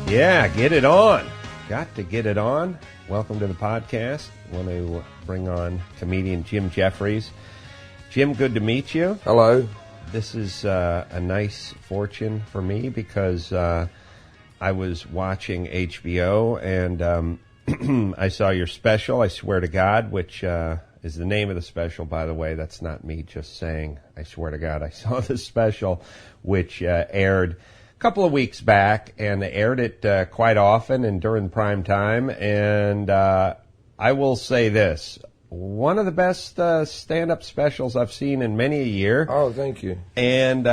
Yeah, get it on. Got to get it on. Welcome to the podcast. I want to bring on comedian Jim Jeffries. Jim, good to meet you. Hello. This is a nice fortune for me because I was watching HBO and I saw your special, I Swear to God, which is the name of the special, by the way. That's not me just saying, I swear to God. I saw the special, which aired a couple of weeks back, and they aired it quite often and during prime time. And I will say this. One of the best stand-up specials I've seen in many a year. Oh, thank you. And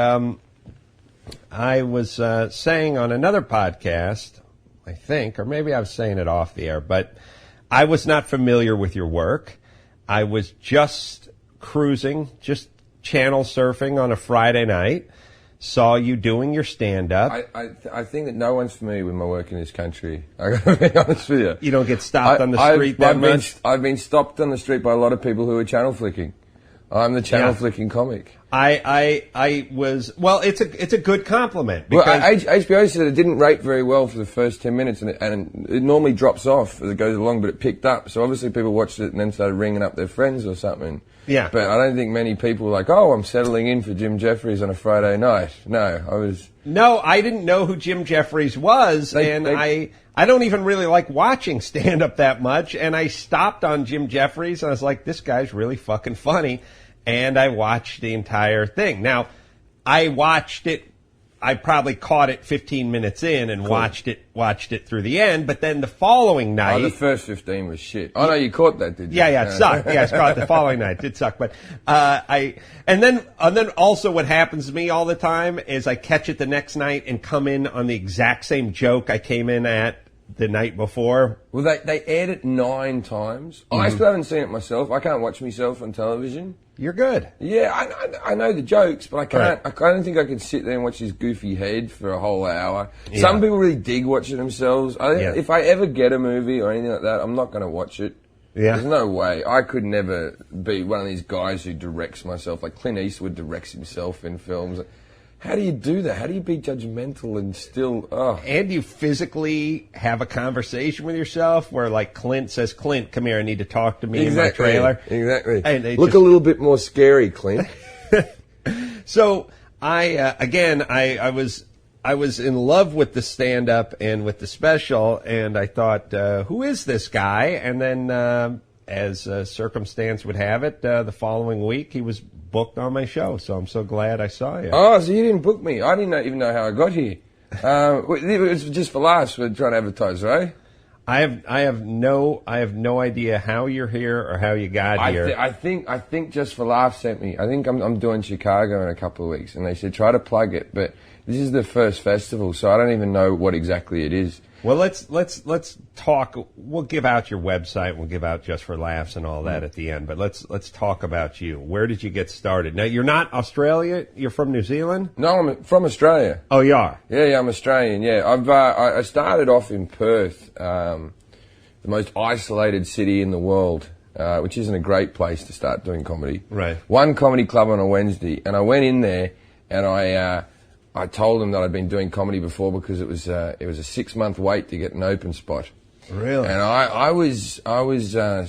I was saying on another podcast, I think, or maybe I was saying it off the air, but I was not familiar with your work. I was just cruising, just channel surfing on a Friday night, saw you doing your stand-up. I think that no one's familiar with my work in this country. I got to be honest with you. You don't get stopped on the street that much? I've been stopped on the street by a lot of people who are channel flicking. I'm the channel flicking comic. I was, well, it's a good compliment. Well, Because HBO said it didn't rate very well for the first 10 minutes, and it normally drops off as it goes along, but it picked up. So obviously people watched it and then started ringing up their friends or something. Yeah. But I don't think many people were like, oh, I'm settling in for Jim Jeffries on a Friday night. No, I didn't know who Jim Jeffries was, I don't even really like watching stand-up that much, and I stopped on Jim Jeffries, and I was like, this guy's really fucking funny, and I watched the entire thing. Now, I probably caught it 15 minutes in and watched it through the end, but then the following night... Oh, the first 15 was shit. Oh, no, you caught that, did you? Yeah, it sucked. Yeah, I caught it the following night. It did suck, but and then also what happens to me all the time is I catch it the next night and come in on the exact same joke I came in at the night before. Well, they aired it 9 times. Mm-hmm. I still haven't seen it myself. I can't watch myself on television. You're good. Yeah, I know the jokes, but I can't. Right. I don't think I could sit there and watch his goofy head for a whole hour. Yeah. Some people really dig watching themselves. If I ever get a movie or anything like that, I'm not going to watch it. Yeah. There's no way. I could never be one of these guys who directs myself, like Clint Eastwood directs himself in films. How do you do that? How do you be judgmental and still... Oh. And you physically have a conversation with yourself where, like, Clint says, Clint, come here, I need to talk to me in my trailer. Exactly. Look a little bit more scary, Clint. So, I was in love with the stand-up and with the special, and I thought, who is this guy? And then, as circumstance would have it, the following week, he was booked on my show, so I'm so glad I saw you. Oh, so you didn't book me. I didn't even know how I got here. It was just for laughs. We're trying to advertise, right? I have no idea how you're here or how you got here. I think Just for Laughs sent me. I think I'm doing Chicago in a couple of weeks, and they said try to plug it, but this is the first festival, so I don't even know what exactly it is. Well, let's talk. We'll give out your website. We'll give out Just for Laughs and all that at the end. But let's talk about you. Where did you get started? Now, you're not Australia. You're from New Zealand? No, I'm from Australia. Oh, you are? Yeah, I'm Australian. Yeah, I started off in Perth, the most isolated city in the world, which isn't a great place to start doing comedy. Right. One comedy club on a Wednesday, and I went in there and I told them that I'd been doing comedy before because it was a 6-month wait to get an open spot. Really? And I was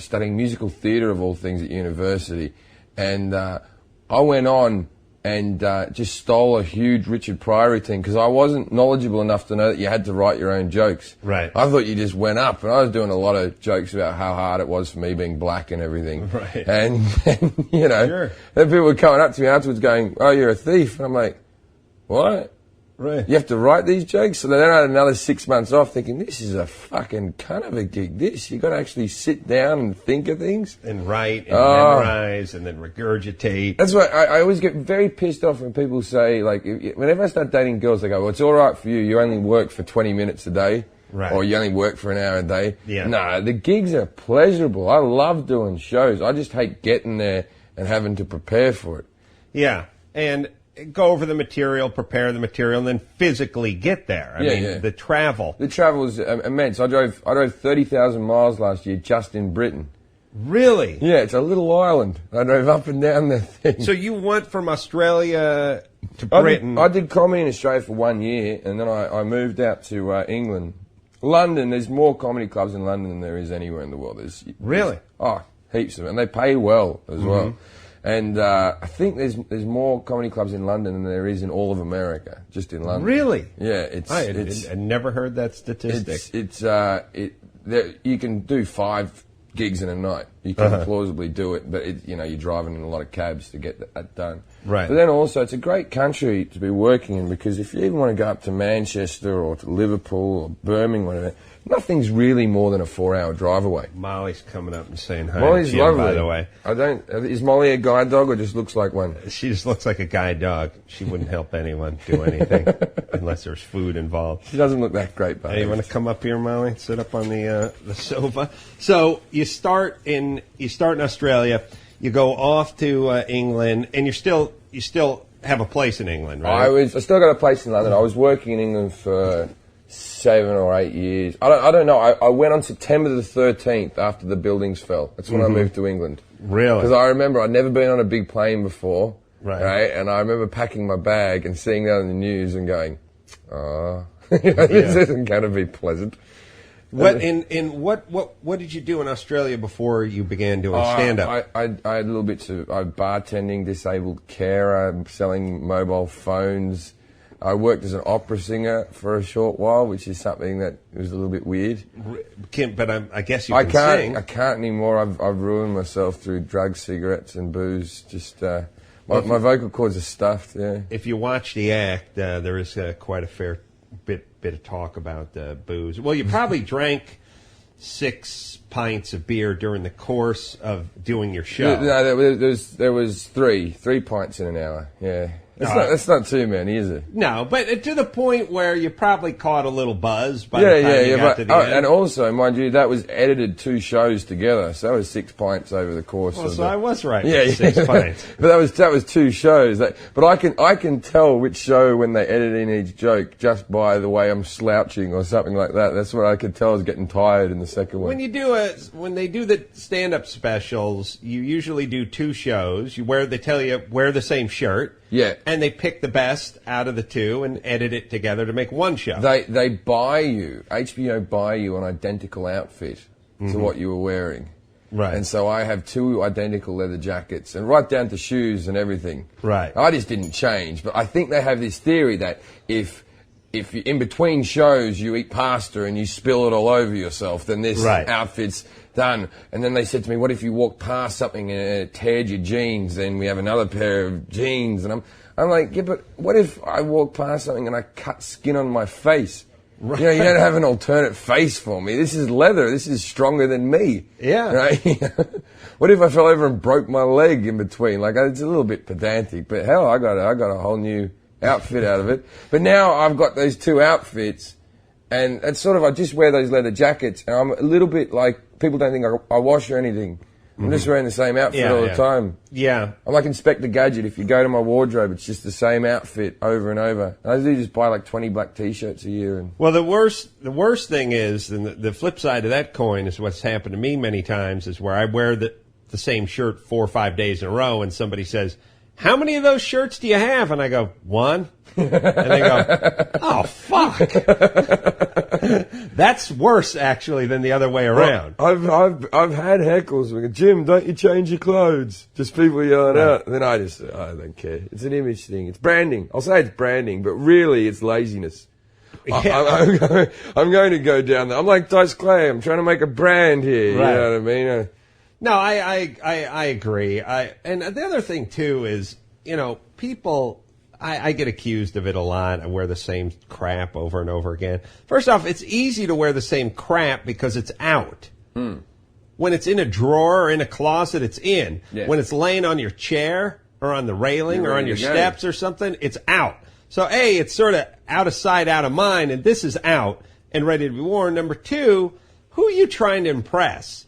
studying musical theatre of all things at university, and I went on and just stole a huge Richard Pryor routine because I wasn't knowledgeable enough to know that you had to write your own jokes. Right. I thought you just went up, and I was doing a lot of jokes about how hard it was for me being black and everything. Right. And you know, sure. Then people were coming up to me afterwards going, "Oh, you're a thief," and I'm like, what? Right. You have to write these jokes? So then I had another 6 months off thinking, this is a fucking kind of a gig, this. You got to actually sit down and think of things. And write and memorize and then regurgitate. That's why I always get very pissed off when people say, like, whenever I start dating girls, they go, well, it's all right for you. You only work for 20 minutes a day. Right. Or you only work for an hour a day. Yeah. No, the gigs are pleasurable. I love doing shows. I just hate getting there and having to prepare for it. Yeah. And go over the material, prepare the material, and then physically get there. I mean, the travel. The travel is immense. I drove 30,000 miles last year just in Britain. Really? Yeah, it's a little island. I drove up and down that thing. So you went from Australia to Britain. I did comedy in Australia for 1 year, and then I moved out to England. London, there's more comedy clubs in London than there is anywhere in the world. Really? Heaps of them. And they pay well as well. And I think there's more comedy clubs in London than there is in all of America, just in London. Really? Yeah, I never heard that statistic. You can do 5 gigs in a night. You can plausibly do it, but you're driving in a lot of cabs to get that done. Right. But then also, it's a great country to be working in, because if you even want to go up to Manchester or to Liverpool or Birmingham, whatever, nothing's really more than a 4-hour drive away. Molly's coming up and saying hi. Molly's Jim, lovely. by the way. Is Molly a guide dog or just looks like one? She just looks like a guide dog. She wouldn't help anyone do anything unless there's food involved. She doesn't look that great, but hey, you want to come up here, Molly? Sit up on the sofa. So you start in Australia. You go off to England, and you still have a place in England, right? I still got a place in London. I was working in England for 7 or 8 years. I don't know. I went on September the 13th after the buildings fell. That's when I moved to England. Really? Because I remember I'd never been on a big plane before. Right. And I remember packing my bag and seeing that on the news and going, this isn't going to be pleasant. What did you do in Australia before you began doing stand-up? I had little bits of bartending, disabled carer, selling mobile phones. I worked as an opera singer for a short while, which is something that was a little bit weird. But I guess you can sing. I can't anymore. I've ruined myself through drugs, cigarettes, and booze. Just my vocal cords are stuffed. Yeah. If you watch the act, there is quite a fair bit of talk about booze. Well, you probably drank 6 pints of beer during the course of doing your show. No, there was three pints in an hour. Yeah. That's not too many, is it? No, but to the point where you probably caught a little buzz by the time you got to the end. And also, mind you, that was edited 2 shows together, so that was 6 pints over the course of so I was right. Yeah, with 6 pints. But that was 2 shows. But I can tell which show when they edit in each joke just by the way I'm slouching or something like that. That's what I could tell I was getting tired in the second one. When they do the stand-up specials, you usually do 2 shows. They tell you wear the same shirt. Yeah. And they pick the best out of the 2 and edit it together to make one show. They buy you, HBO buy you an identical outfit to what you were wearing. Right. And so I have 2 identical leather jackets, and right down to shoes and everything. Right. I just didn't change, but I think they have this theory that if you, in between shows you eat pasta and you spill it all over yourself, then this outfit's done. And then they said to me, what if you walk past something and it teared your jeans, then we have another pair of jeans? And I'm like, yeah, but what if I walk past something and I cut skin on my face? Right. You don't have an alternate face for me. This is leather. This is stronger than me. Yeah. Right? What if I fell over and broke my leg in between? Like, it's a little bit pedantic, but hell, I got a whole new outfit out of it. But now I've got those 2 outfits, and it's sort of, I just wear those leather jackets, and I'm a little bit like, people don't think I wash or anything. I'm just wearing the same outfit all the time. Yeah. I'm like Inspector Gadget. If you go to my wardrobe, it's just the same outfit over and over. And I do just buy like 20 black T-shirts a year. Well, the worst thing is, and the flip side of that coin is what's happened to me many times, is where I wear the same shirt 4 or 5 days in a row, and somebody says, how many of those shirts do you have? And I go, 1. And they go, oh, fuck. That's worse, actually, than the other way around. Well, I've had heckles. Jim, don't you change your clothes? Just people yelling out. And then I don't care. It's an image thing. It's branding. I'll say it's branding, but really it's laziness. Yeah. I'm going to go down there. I'm like Dice Clay. I'm trying to make a brand here. Right. You know what I mean? No, I agree. And the other thing, too, is, people... I get accused of it a lot. I wear the same crap over and over again. First off, it's easy to wear the same crap because it's out. When it's in a drawer or in a closet, it's in. Yeah. When it's laying on your chair or on the railing or on your steps or something, it's out. So, A, it's sort of out of sight, out of mind, and this is out and ready to be worn. Number 2, who are you trying to impress?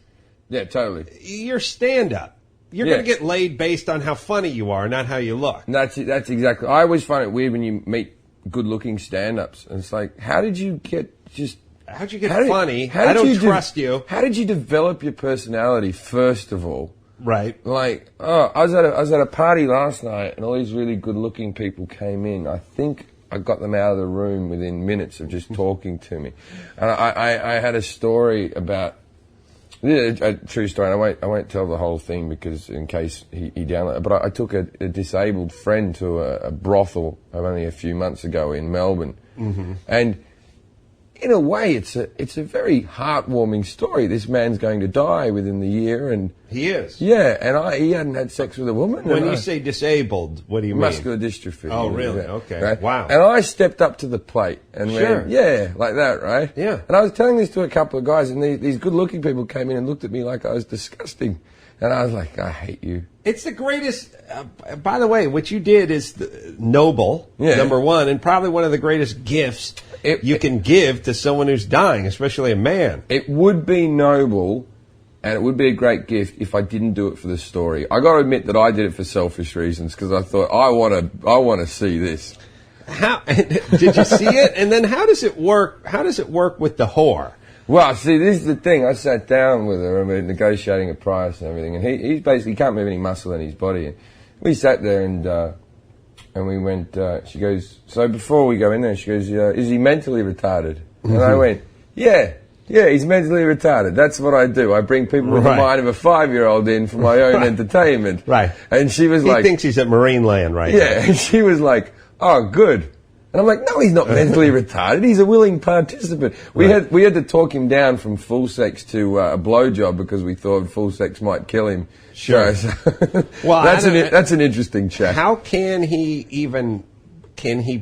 Yeah, totally. You're stand-up. You're going to get laid based on how funny you are, not how you look. That's exactly. I always find it weird when you meet good-looking stand-ups, and it's like, how'd you get funny? I don't trust you. How did you develop your personality, first of all? Right. Like, I was at a party last night, and all these really good-looking people came in. I think I got them out of the room within minutes of just talking to me. And I had a story about, a true story, and I won't tell the whole thing because in case he downloaded it, but I took a disabled friend to a brothel only a few months ago in Melbourne. Mm-hmm. And in a way, it's a very heartwarming story. This man's going to die within the year, and he is. Yeah, and he hadn't had sex with a woman. When you say disabled, what do you mean? Muscular dystrophy. Oh, really? Okay. Right? Wow. And I stepped up to the plate and went, yeah, like that, right? Yeah. And I was telling this to a couple of guys, and these good-looking people came in and looked at me like I was disgusting, and I was like, I hate you. It's the greatest. By the way, what you did is noble, number one, and probably one of the greatest gifts you can give to someone who's dying, especially a man. It would be noble, and it would be a great gift if I didn't do it for the story. I got to admit that I did it for selfish reasons because I thought I want to see this. How did you see it? And then how does it work? How does it work with the whore? Well, see, this is the thing. I sat down with her and we were negotiating a price and everything, and he basically can't move any muscle in his body. And we sat there and we went. She goes, so before we go in there, she goes, is he mentally retarded? And I went, yeah, he's mentally retarded. That's what I do. I bring people with the mind of a 5-year-old in for my own entertainment. Right. And she was like, he thinks he's at Marine Land right now. Yeah, and she was like, oh, good. And I'm like, no, he's not mentally retarded. He's a willing participant. We had to talk him down from full sex to a blowjob because we thought full sex might kill him. Sure. Well, that's an interesting chat. How can he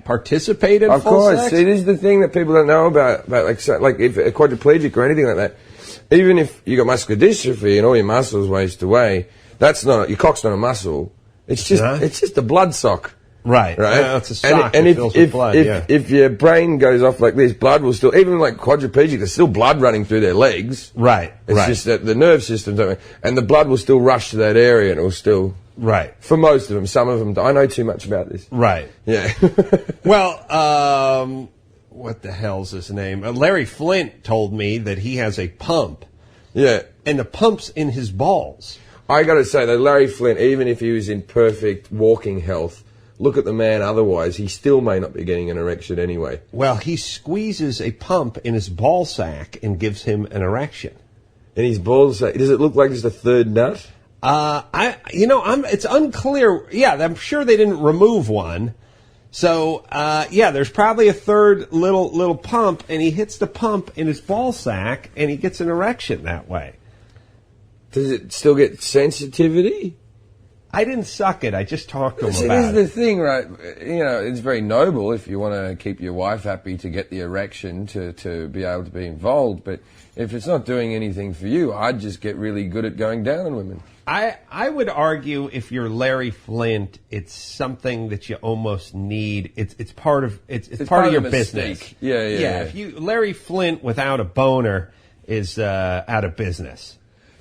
participate in full sex? Of course. See, this is the thing that people don't know about like if a quadriplegic or anything like that. Even if you got muscular dystrophy and all your muscles waste away, your cock's not a muscle. It's just a blood sock. Right. It's a sock and that fills with blood. If your brain goes off like this, blood will still, even like quadriplegic, there's still blood running through their legs. Right. It's just that the nerve system, and the blood will still rush to that area, and it will still. Right. For most of them, some of them. I know too much about this. Right. Yeah. Well, what the hell's his name? Larry Flint told me that he has a pump. Yeah. And the pump's in his balls. I got to say that Larry Flint, even if he was in perfect walking health, look at the man otherwise, he still may not be getting an erection anyway. Well, he squeezes a pump in his ball sack and gives him an erection. In his ball sack? Does it look like just a third nut? It's unclear. Yeah, I'm sure they didn't remove one. So, there's probably a third little pump, and he hits the pump in his ball sack, and he gets an erection that way. Does it still get sensitivity? I didn't suck it. I just talked to him about it. This is the thing, right? It's very noble if you want to keep your wife happy to get the erection to be able to be involved. But if it's not doing anything for you, I'd just get really good at going down on women. I would argue if you're Larry Flint, it's something that you almost need. It's part of your business. Yeah. If Larry Flint without a boner is out of business.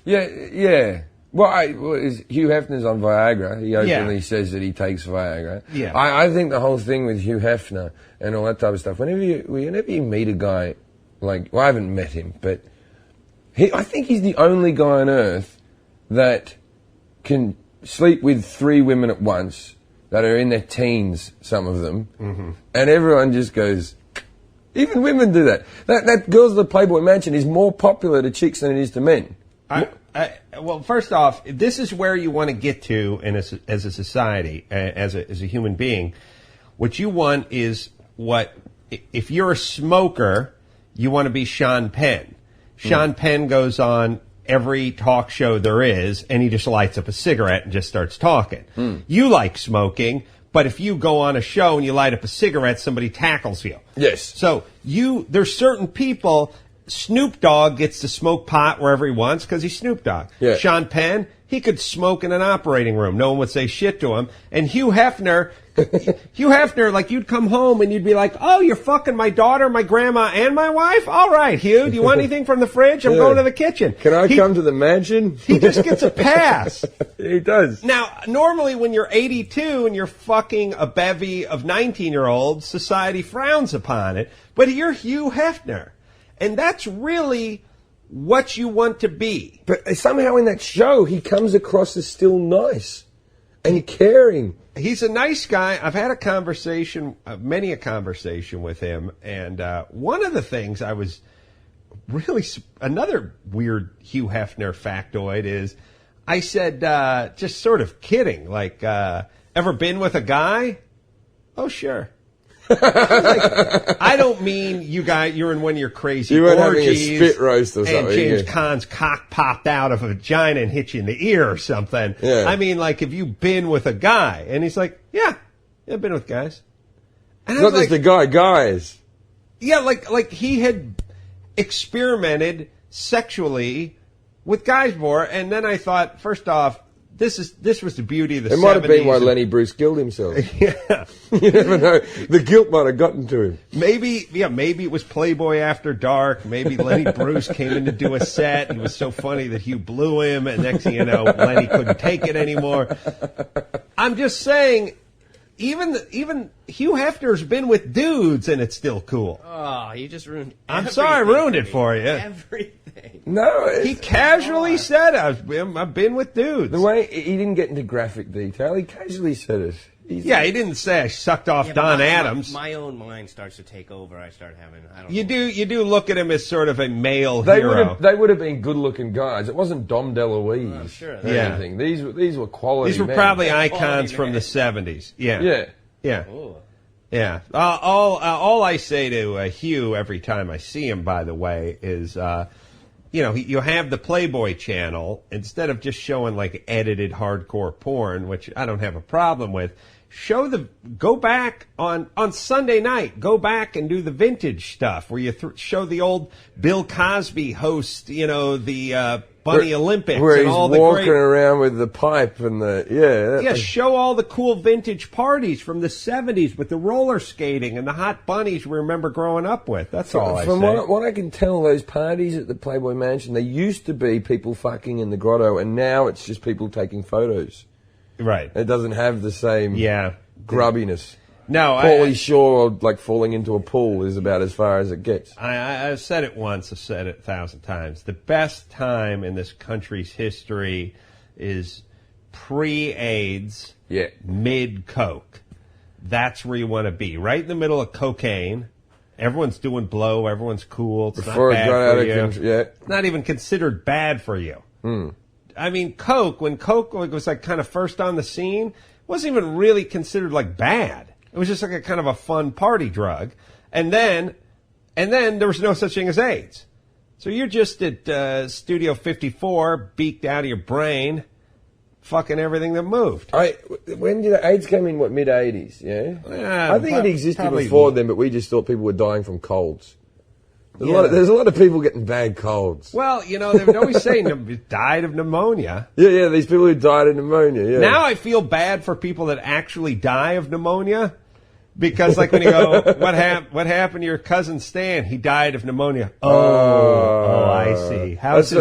Yeah. Well, Hugh Hefner's on Viagra. He openly says that he takes Viagra. Yeah. I think the whole thing with Hugh Hefner and all that type of stuff, whenever you meet a guy, I haven't met him, but I think he's the only guy on earth that can sleep with 3 women at once that are in their teens, some of them, and everyone just goes, even women do that. That Girls of the Playboy Mansion is more popular to chicks than it is to men. Well, first off, this is where you want to get to as a society, as a human being. What you want is if you're a smoker, you want to be Sean Penn. Sean Penn goes on every talk show there is, and he just lights up a cigarette and just starts talking. You like smoking, but if you go on a show and you light up a cigarette, somebody tackles you. Yes. So there's certain people. Snoop Dogg gets to smoke pot wherever he wants because he's Snoop Dogg. Yeah. Sean Penn, he could smoke in an operating room. No one would say shit to him. And Hugh Hefner, you'd come home and you'd be like, oh, you're fucking my daughter, my grandma, and my wife? All right, Hugh, do you want anything from the fridge? I'm going to the kitchen. Can I come to the mansion? He just gets a pass. He does. Now, normally when you're 82 and you're fucking a bevy of 19-year-olds, society frowns upon it. But you're Hugh Hefner. And that's really what you want to be. But somehow in that show, he comes across as still nice and caring. He's a nice guy. I've had a conversation, many a conversation with him, and one of the things I was really, another weird Hugh Hefner factoid is, I said, just sort of kidding, like, ever been with a guy? Oh, sure. I don't mean you're in one of your crazy you weren't orgies having a spit roast or something, and James Caan's cock popped out of a vagina and hit you in the ear or something. Yeah. I mean, like, have you been with a guy? And he's like, yeah, I've been with guys. And Not just the guy, guys. Yeah, like he had experimented sexually with guys more, and then I thought, first off, this was the beauty of the 70s. It might have been why Lenny Bruce killed himself. Yeah. You never know. The guilt might have gotten to him. Maybe it was Playboy After Dark. Maybe Lenny Bruce came in to do a set. He was so funny that Hugh blew him, and next thing you know, Lenny couldn't take it anymore. I'm just saying, even Hugh Hefner's been with dudes, and it's still cool. Oh, you just ruined everything. I'm sorry I ruined it for you. Everything. No. He casually said, I've been with dudes. The way he didn't get into graphic detail, he casually said it. He didn't say I sucked off Don Adams. My own mind starts to take over. I start having, I don't You know. do look at him as sort of a male hero. They would have been good-looking guys. It wasn't Dom DeLuise. Oh, sure. Or anything. These were quality These were men. probably icons from the 70s. Yeah. Yeah. Ooh. Yeah. All I say to Hugh every time I see him, by the way, is, you have the Playboy channel. Instead of just showing like edited hardcore porn, which I don't have a problem with, go back on Sunday night. Go back and do the vintage stuff where you show the old Bill Cosby host, the Bunny Olympics, where and he's all the walking around with the pipe and the show all the cool vintage parties from the 70s with the roller skating and the hot bunnies we remember growing up with. That's all I say. From what I can tell, those parties at the Playboy Mansion, they used to be people fucking in the grotto, and now it's just people taking photos. Right. It doesn't have the same grubbiness. No, Pauly Shore, like falling into a pool, is about as far as it gets. I've said it once, I've said it 1,000 times. The best time in this country's history is pre-AIDS, mid-coke. That's where you want to be, right in the middle of cocaine. Everyone's doing blow, everyone's cool. It's Before not bad for you. It's not even considered bad for you. I mean, coke, when coke was like kind of first on the scene, wasn't even really considered like bad. It was just like a kind of a fun party drug. And then there was no such thing as AIDS. So you're just at Studio 54, beaked out of your brain, fucking everything that moved. When did AIDS came in? What, mid-80s? Yeah, I think it existed before then, but we just thought people were dying from colds. There's a lot of people getting bad colds. Well, they would always say died of pneummonia. Yeah, these people who died of pneumonia. Yeah. Now I feel bad for people that actually die of pneumonia. Because, like, when you go, what happened to your cousin Stan? He died of pneumonia. Oh, I see. That's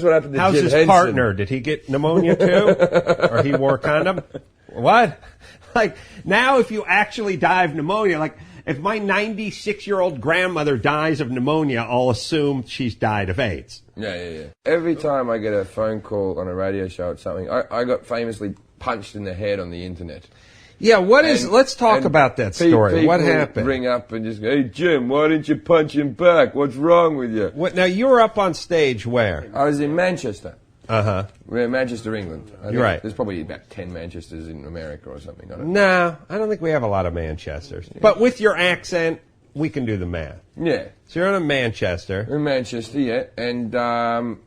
what happened to how's Jim his Henson. partner? Did he get pneumonia too? Or he wore a condom? What? Like, now if you actually die of pneumonia, like, if my 96-year-old grandmother dies of pneumonia, I'll assume she's died of AIDS. Yeah. Every time I get a phone call on a radio show or something, I got famously punched in the head on the internet. Yeah, let's talk about that story. What happened? Ring up and just go, hey, Jim, why didn't you punch him back? What's wrong with you? Now, you were up on stage where? I was in Manchester. Uh-huh. We're in Manchester, England. You're right. There's probably about 10 Manchesters in America or something. No, I don't think we have a lot of Manchesters. Yeah. But with your accent, we can do the math. Yeah. So you're in Manchester. In Manchester, yeah. And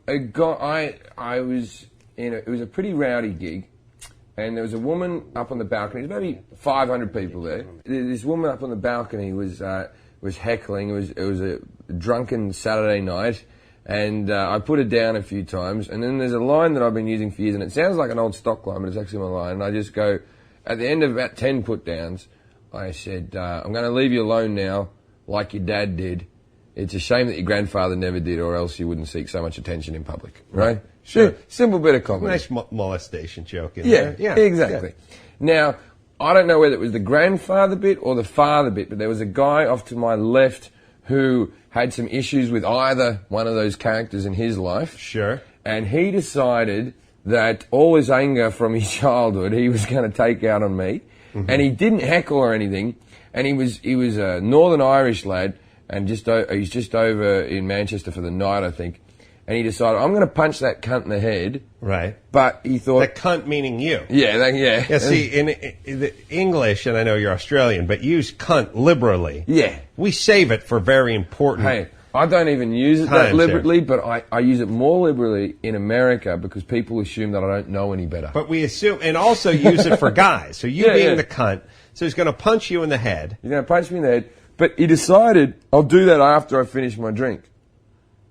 it was a pretty rowdy gig. And there was a woman up on the balcony. There's maybe 500 people there. This woman up on the balcony was heckling. It was a drunken Saturday night, and I put her down a few times. And then there's a line that I've been using for years, and it sounds like an old stock line, but it's actually my line. And I just go, at the end of about 10 put downs, I said, I'm going to leave you alone now, like your dad did. It's a shame that your grandfather never did, or else you wouldn't seek so much attention in public, right? Sure. Simple bit of comedy. Nice molestation joke in there. Yeah, exactly. Yeah. Now, I don't know whether it was the grandfather bit or the father bit, but there was a guy off to my left who had some issues with either one of those characters in his life. Sure. And he decided that all his anger from his childhood he was going to take out on me. Mm-hmm. And he didn't heckle or anything. And he was a Northern Irish lad, and he's just over in Manchester for the night, I think. And he decided, I'm going to punch that cunt in the head. Right. But he thought... The cunt meaning you. Yeah, yeah. Yeah, see, in the English, and I know you're Australian, but use cunt liberally. Yeah. We save it for very important... Hey, I don't even use it that liberally, but I use it more liberally in America because people assume that I don't know any better. But we assume... And also use it for guys. So you being the cunt, so he's going to punch you in the head. He's going to punch me in the head. But he decided, I'll do that after I finish my drink.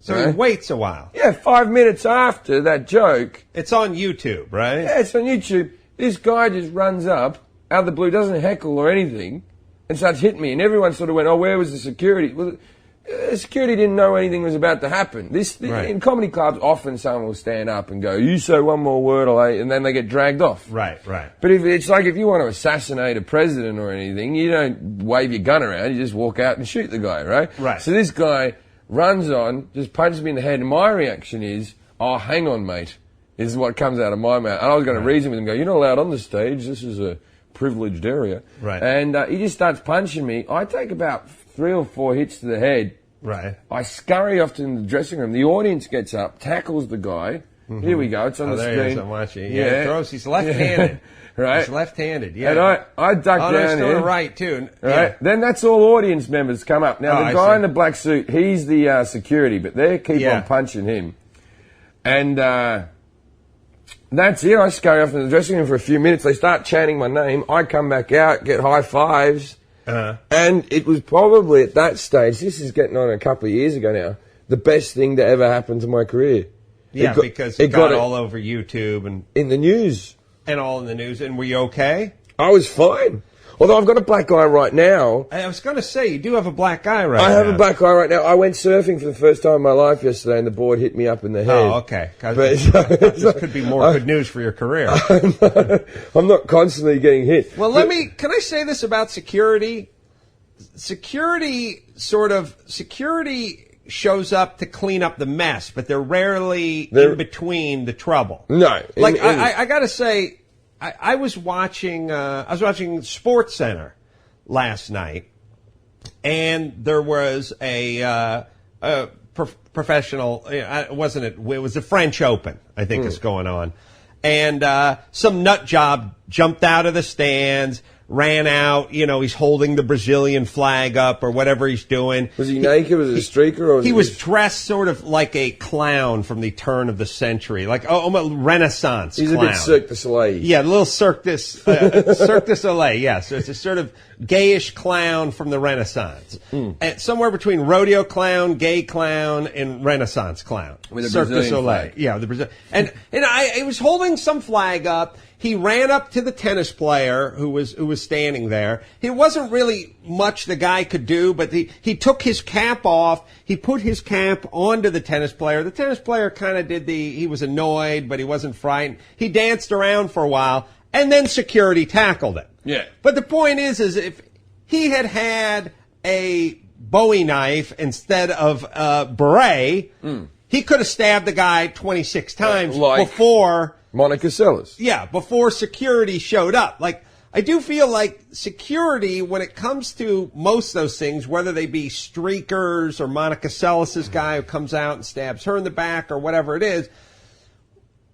So he waits a while. Yeah, 5 minutes after that joke. It's on YouTube, right? Yeah, it's on YouTube. This guy just runs up, out of the blue, doesn't heckle or anything, and starts hitting me. And everyone sort of went, oh, where was the security? Well, the security didn't know anything was about to happen. In comedy clubs, often someone will stand up and go, you say one more word, and then they get dragged off. Right. But it's like if you want to assassinate a president or anything, you don't wave your gun around, you just walk out and shoot the guy, right? Right. So this guy runs on, just punches me in the head, and my reaction is, oh, hang on, mate, is what comes out of my mouth. And I was going to reason with him, go, you're not allowed on the stage, this is a privileged area. Right. And he just starts punching me. I take about 3 or 4 hits to the head. Right. I scurry off to the dressing room. The audience gets up, tackles the guy. Mm-hmm. Here we go, it's on the screen. There he is, I'm watching. Yeah, throws, he's left-handed. Right. He's left-handed, yeah. And I duck down he's here. to right, too. Right. Yeah. Then that's all audience members come up. Now, the guy in the black suit, he's the security, but they keep on punching him. And that's it. I scurry off to the dressing room for a few minutes. They start chanting my name. I come back out, get high fives. And it was probably at that stage, this is getting on a couple of years ago now, the best thing to ever happen to my career. Yeah, because it got all over YouTube and... In the news. And all in the news. And were you okay? I was fine. Although I've got a black eye right now. I was going to say, you do have a black eye right now. I have a black eye right now. I went surfing for the first time in my life yesterday and the board hit me up in the head. Oh, okay. This could be more good news for your career. I'm not constantly getting hit. Well, can I say this about security? Security shows up to clean up the mess, but they're rarely in between the trouble. No. I got to say, I was watching Sports Center last night, and there was a professional. It was the French Open, I think, is going on, and some nut job jumped out of the stands. Ran out, he's holding the Brazilian flag up or whatever he's doing. Was he naked? Was it a streaker? Or he was dressed sort of like a clown from the turn of the century, like a Renaissance clown. He's a bit Cirque du Soleil. Yeah, a little Cirque du Soleil, yeah. So it's a sort of gayish clown from the Renaissance. And somewhere between rodeo clown, gay clown, and Renaissance clown. With a Cirque du Brazilian Soleil. flag. Yeah, the Brazilian. And he was holding some flag up. He ran up to the tennis player who was standing there. It wasn't really much the guy could do, but he took his cap off. He put his cap onto the tennis player. The tennis player kind of he was annoyed, but he wasn't frightened. He danced around for a while, and then security tackled him. Yeah. But the point is if he had a Bowie knife instead of a beret, he could have stabbed the guy 26 times before... Monica Seles. Yeah, before security showed up. Like, I do feel like security, when it comes to most of those things, whether they be streakers or Monica Seles' guy who comes out and stabs her in the back or whatever it is,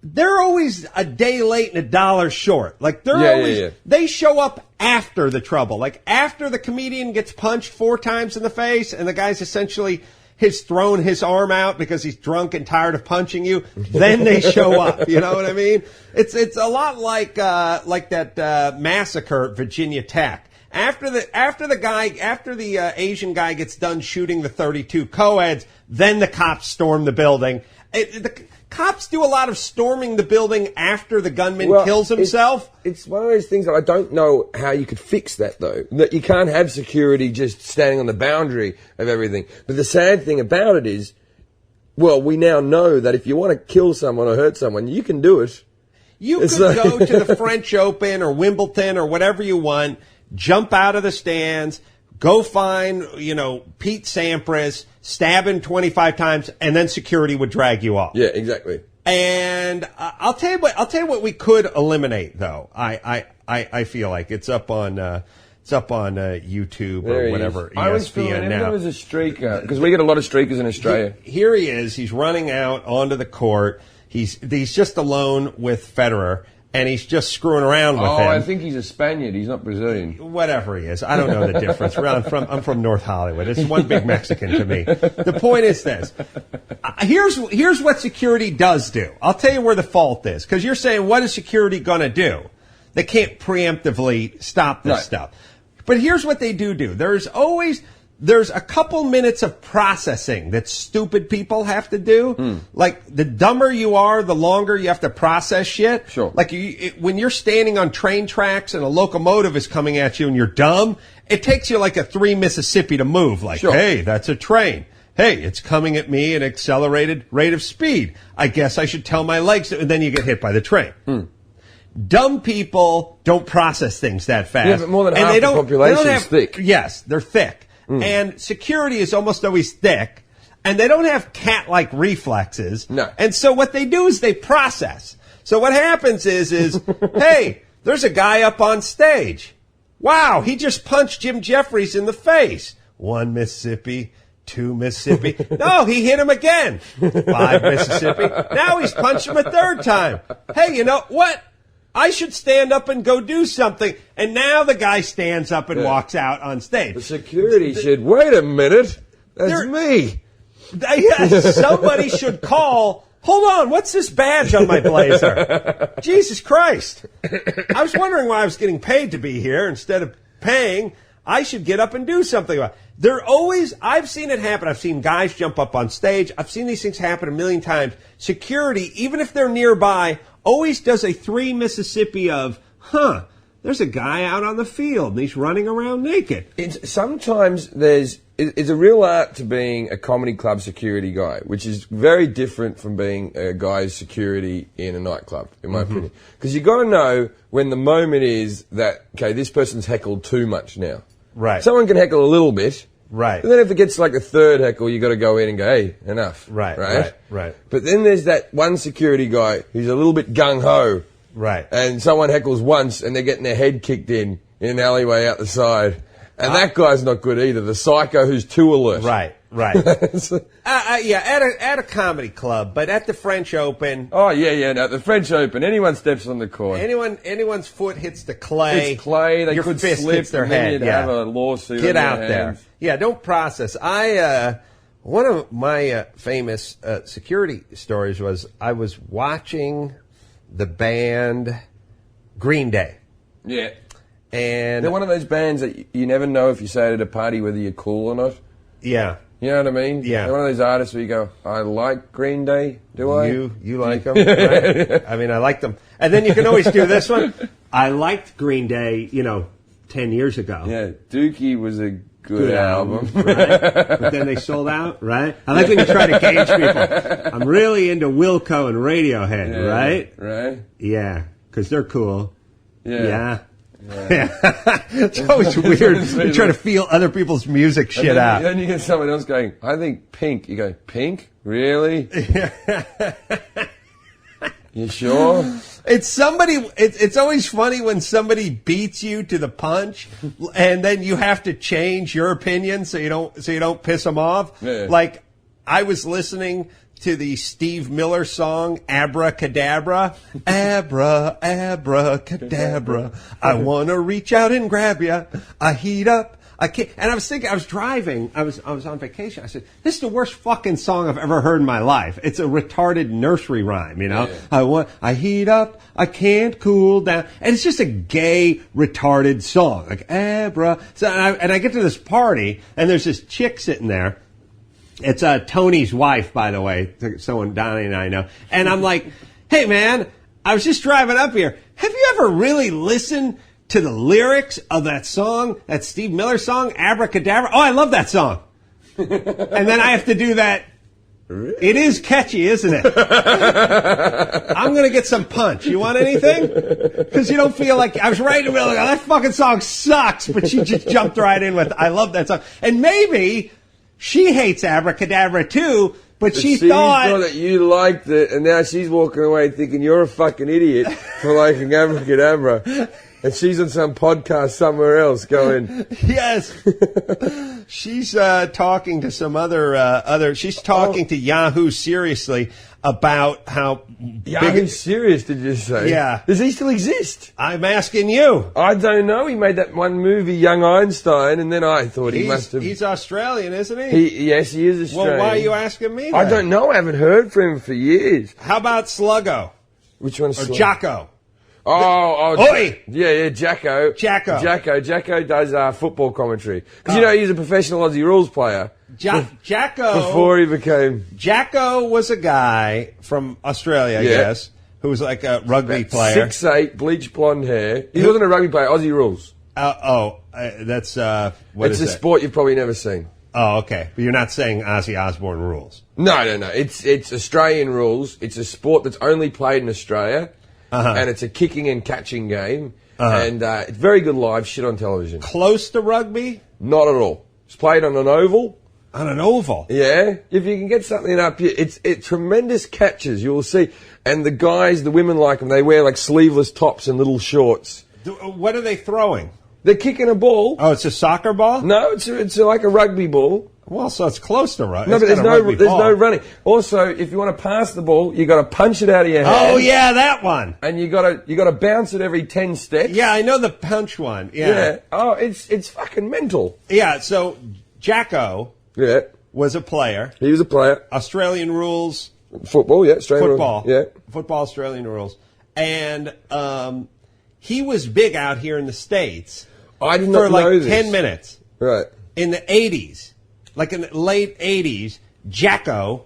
they're always a day late and a dollar short. Like, they show up after the trouble. Like, after the comedian gets punched 4 times in the face and the guy's essentially... has thrown his arm out because he's drunk and tired of punching you, then they show up. You know what I mean? It's a lot like that massacre at Virginia Tech. After the Asian guy gets done shooting the 32 co-eds, then the cops storm the building. The cops do a lot of storming the building after the gunman kills himself. It's one of those things that I don't know how you could fix that, though. That you can't have security just standing on the boundary of everything. But the sad thing about it is, we now know that if you want to kill someone or hurt someone, you can do it. You could go to the French Open or Wimbledon or whatever you want, jump out of the stands, go find, Pete Sampras, stab him 25 times, and then security would drag you off. Yeah, exactly. And I'll tell you what we could eliminate, though. I feel like it's up on YouTube or whatever. I was feeling there was a streaker, because we get a lot of streakers in Australia. Here he is. He's running out onto the court. He's just alone with Federer. And he's just screwing around with him. Oh, I think he's a Spaniard. He's not Brazilian. Whatever he is. I don't know the difference. I'm from North Hollywood. It's one big Mexican to me. The point is this. Here's what security does do. I'll tell you where the fault is. Because you're saying, what is security going to do? They can't preemptively stop this stuff. But here's what they do. There's a couple minutes of processing that stupid people have to do. Like, the dumber you are, the longer you have to process shit. Sure. Like, when you're standing on train tracks and a locomotive is coming at you and you're dumb, it takes you like a 3 Mississippi to move. Like, hey, that's a train. Hey, it's coming at me at an accelerated rate of speed. I guess I should tell my legs, and then you get hit by the train. Dumb people don't process things that fast. Yeah, but more than half the population is thick. Yes, they're thick. And security is almost always thick, and they don't have cat-like reflexes. No. And so what they do is they process. So what happens is hey, there's a guy up on stage. Wow, he just punched Jim Jeffries in the face. 1 Mississippi, 2 Mississippi. No, he hit him again. 5 Mississippi. Now he's punched him a 3rd time. Hey, you know what? I should stand up and go do something. And now the guy stands up and walks out on stage. The security should, wait a minute, that's me. Somebody should call, hold on, what's this badge on my blazer? Jesus Christ. I was wondering why I was getting paid to be here instead of paying. I should get up and do something about it. I've seen it happen. I've seen guys jump up on stage. I've seen these things happen a million times. Security, even if they're nearby, always does a 3 Mississippi of, there's a guy out on the field and he's running around naked. Sometimes it's a real art to being a comedy club security guy, which is very different from being a guy's security in a nightclub, in my opinion. Because you got to know when the moment is that, okay, this person's heckled too much now. Right. Someone can heckle a little bit. Right. And then if it gets like a 3rd heckle, you got to go in and go, hey, enough. Right. But then there's that one security guy who's a little bit gung-ho. Right. And someone heckles once and they're getting their head kicked in an alleyway out the side. And that guy's not good either. The psycho who's too alert. Right. At a comedy club, but at the French Open. Oh, yeah. No, the French Open, anyone steps on the court. Anyone's foot hits the clay. It's clay, they your could fist slip, hits their and then head. you'd have a lawsuit. Get on out your there. hands. Yeah, don't process. One of my famous security stories was I was watching the band Green Day. Yeah. And they're one of those bands that you never know if you say it at a party whether you're cool or not. Yeah. You know what I mean? Yeah. They're one of those artists where you go, I like Green Day, do I? You like them? Right? I mean, I like them. And then you can always do this one. I liked Green Day, 10 years ago. Yeah, Dookie was a good album. Right? But then they sold out, right? I like when you try to gauge people. I'm really into Wilco and Radiohead, right? Right. Yeah, because they're cool. Yeah. It's always weird. You try to feel other people's music shit out. Then you get someone else going, I think Pink. You go, Pink? Really? You sure? It's always funny when somebody beats you to the punch, and then you have to change your opinion so you don't piss them off. Yeah. Like, I was listening to the Steve Miller song Abracadabra. Abracadabra. I want to reach out and grab ya. I heat up. I can't. And I was thinking, I was driving. I was on vacation. I said, this is the worst fucking song I've ever heard in my life. It's a retarded nursery rhyme, Yeah. I heat up. I can't cool down. And it's just a gay, retarded song. Like, Abra. So, and I get to this party, and there's this chick sitting there. It's Tony's wife, by the way, someone Donnie and I know. And I'm like, hey, man, I was just driving up here. Have you ever really listened to the lyrics of that song, that Steve Miller song, Abracadabra? Oh, I love that song. And then I have to do that Really? It is catchy, isn't it? I'm going to get some punch. You want anything? Because you don't feel like... I was right in the middle of that fucking song sucks, but she just jumped right in with, I love that song. And maybe she hates Abracadabra too, but she thought that you liked it, and now she's walking away thinking you're a fucking idiot for liking Abracadabra. And she's on some podcast somewhere else going... Yes. She's talking to some other... She's talking to Yahoo seriously about how... Yahoo Serious, did you say? Yeah. Does he still exist? I'm asking you. I don't know. He made that one movie, Young Einstein, and then I thought he must have... He's Australian, isn't he? Yes, he is Australian. Well, why are you asking me that? I don't know. I haven't heard from him for years. How about Sluggo? Which one's Or Sluggo? Jocko? Oi! Yeah, Jacko. Jacko does football commentary. Because, he's a professional Aussie rules player. Jacko... Before he became... Jacko was a guy from Australia, I guess, who was like a rugby player. 6'8", bleach blonde hair. He wasn't a rugby player, Aussie rules. That's... what it's is a sport you've probably never seen. Oh, okay. But you're not saying Ozzy Osbourne rules. No. It's Australian rules. It's a sport that's only played in Australia. And it's a kicking and catching game. And it's very good live shit on television. Close to rugby? Not at all. It's played on an oval. On an oval? Yeah. If you can get something up here, it's tremendous catches, you'll see. And the women like them. They wear like sleeveless tops and little shorts. What are they throwing? They're kicking a ball. Oh, it's a soccer ball? No, it's like a rugby ball. Well, so it's close to rugby. No, but there's no running. Also, if you want to pass the ball, you got to punch it out of your hand. Oh yeah, that one. And you got to bounce it every 10 steps. Yeah, I know the punch one. Yeah. Oh, it's fucking mental. Yeah. So Jacko. Yeah. Was a player. He was a player. Australian rules. Football. Yeah. Australian football. Rules. Yeah. Football. Australian rules. And he was big out here in the States. I did not know this. For like 10 minutes. Right. In the 80s. Like in the late 80s, Jacko,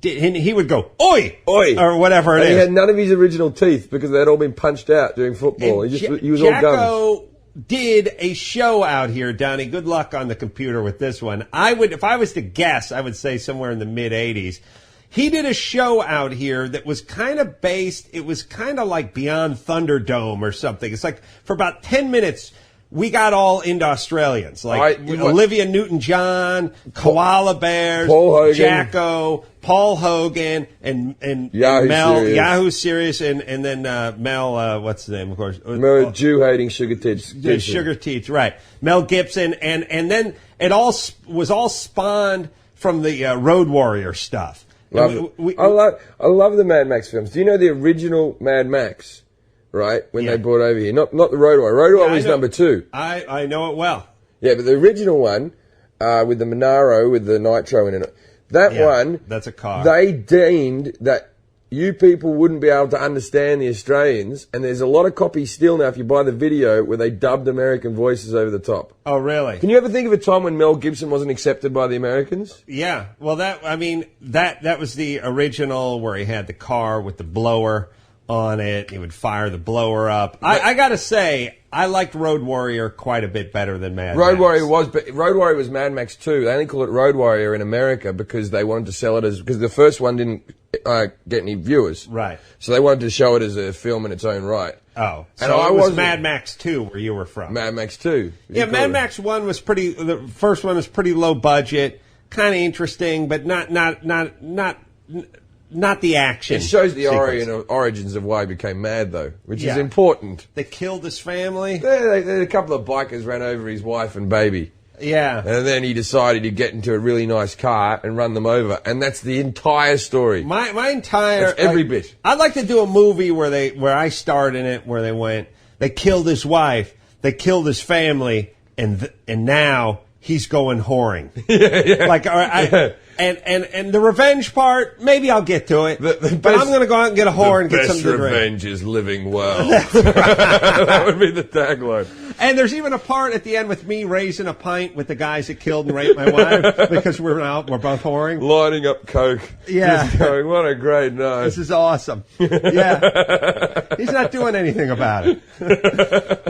he would go, oi! Oi! Or whatever it is. He had none of his original teeth because they had all been punched out during football. He was all gums. Jacko did a show out here, Donnie. Good luck on the computer with this one. If I was to guess, I would say somewhere in the mid-80s. He did a show out here that was kind of based, it was kind of like Beyond Thunderdome or something. It's like for about 10 minutes, we got all into Australians, like Olivia Newton-John, Koala Bears, Paul Hogan. Jacko, Paul Hogan, and Yahoo Serious, and then Mel, what's his name, of course? Mel, Jew-hating Sugar Tits. Sugar Teats, right. Mel Gibson, and then it all was all spawned from the Road Warrior stuff. I love the Mad Max films. Do you know the original Mad Max? Right, when they brought over here. Not the Road Warrior. Road Warrior was number 2. I know it well. Yeah, but the original one, with the Monaro, with the nitro in it, one... That's a car. They deemed that you people wouldn't be able to understand the Australians, and there's a lot of copies still now if you buy the video where they dubbed American voices over the top. Oh, really? Can you ever think of a time when Mel Gibson wasn't accepted by the Americans? Yeah. Well, that was the original where he had the car with the blower on it. He would fire the blower up. I got to say, I liked Road Warrior quite a bit better than Mad Max. Road Warrior was Mad Max 2. They only call it Road Warrior in America because they wanted to sell it because the first one didn't get any viewers. Right. So they wanted to show it as a film in its own right. Oh. So it was Mad Max 2 where you were from. Mad Max 2. Yeah, Mad Max 1 was the first one was pretty low budget, kind of interesting, but not the action. It shows the origins of why he became mad, though, which is important. They killed his family. A couple of bikers ran over his wife and baby. Yeah. And then he decided he'd get into a really nice car and run them over. And that's the entire story. My entire... That's every bit. I'd like to do a movie where I starred in it, where they killed his wife, they killed his family, and now he's going whoring. Yeah. And the revenge part, maybe I'll get to it. But I'm going to go out and get a whore and get something to drink. The best revenge is living well. That would be the tagline. And there's even a part at the end with me raising a pint with the guys that killed and raped my wife because we're both whoring. Lining up coke. Yeah. Just going, what a great night. This is awesome. Yeah. He's not doing anything about it.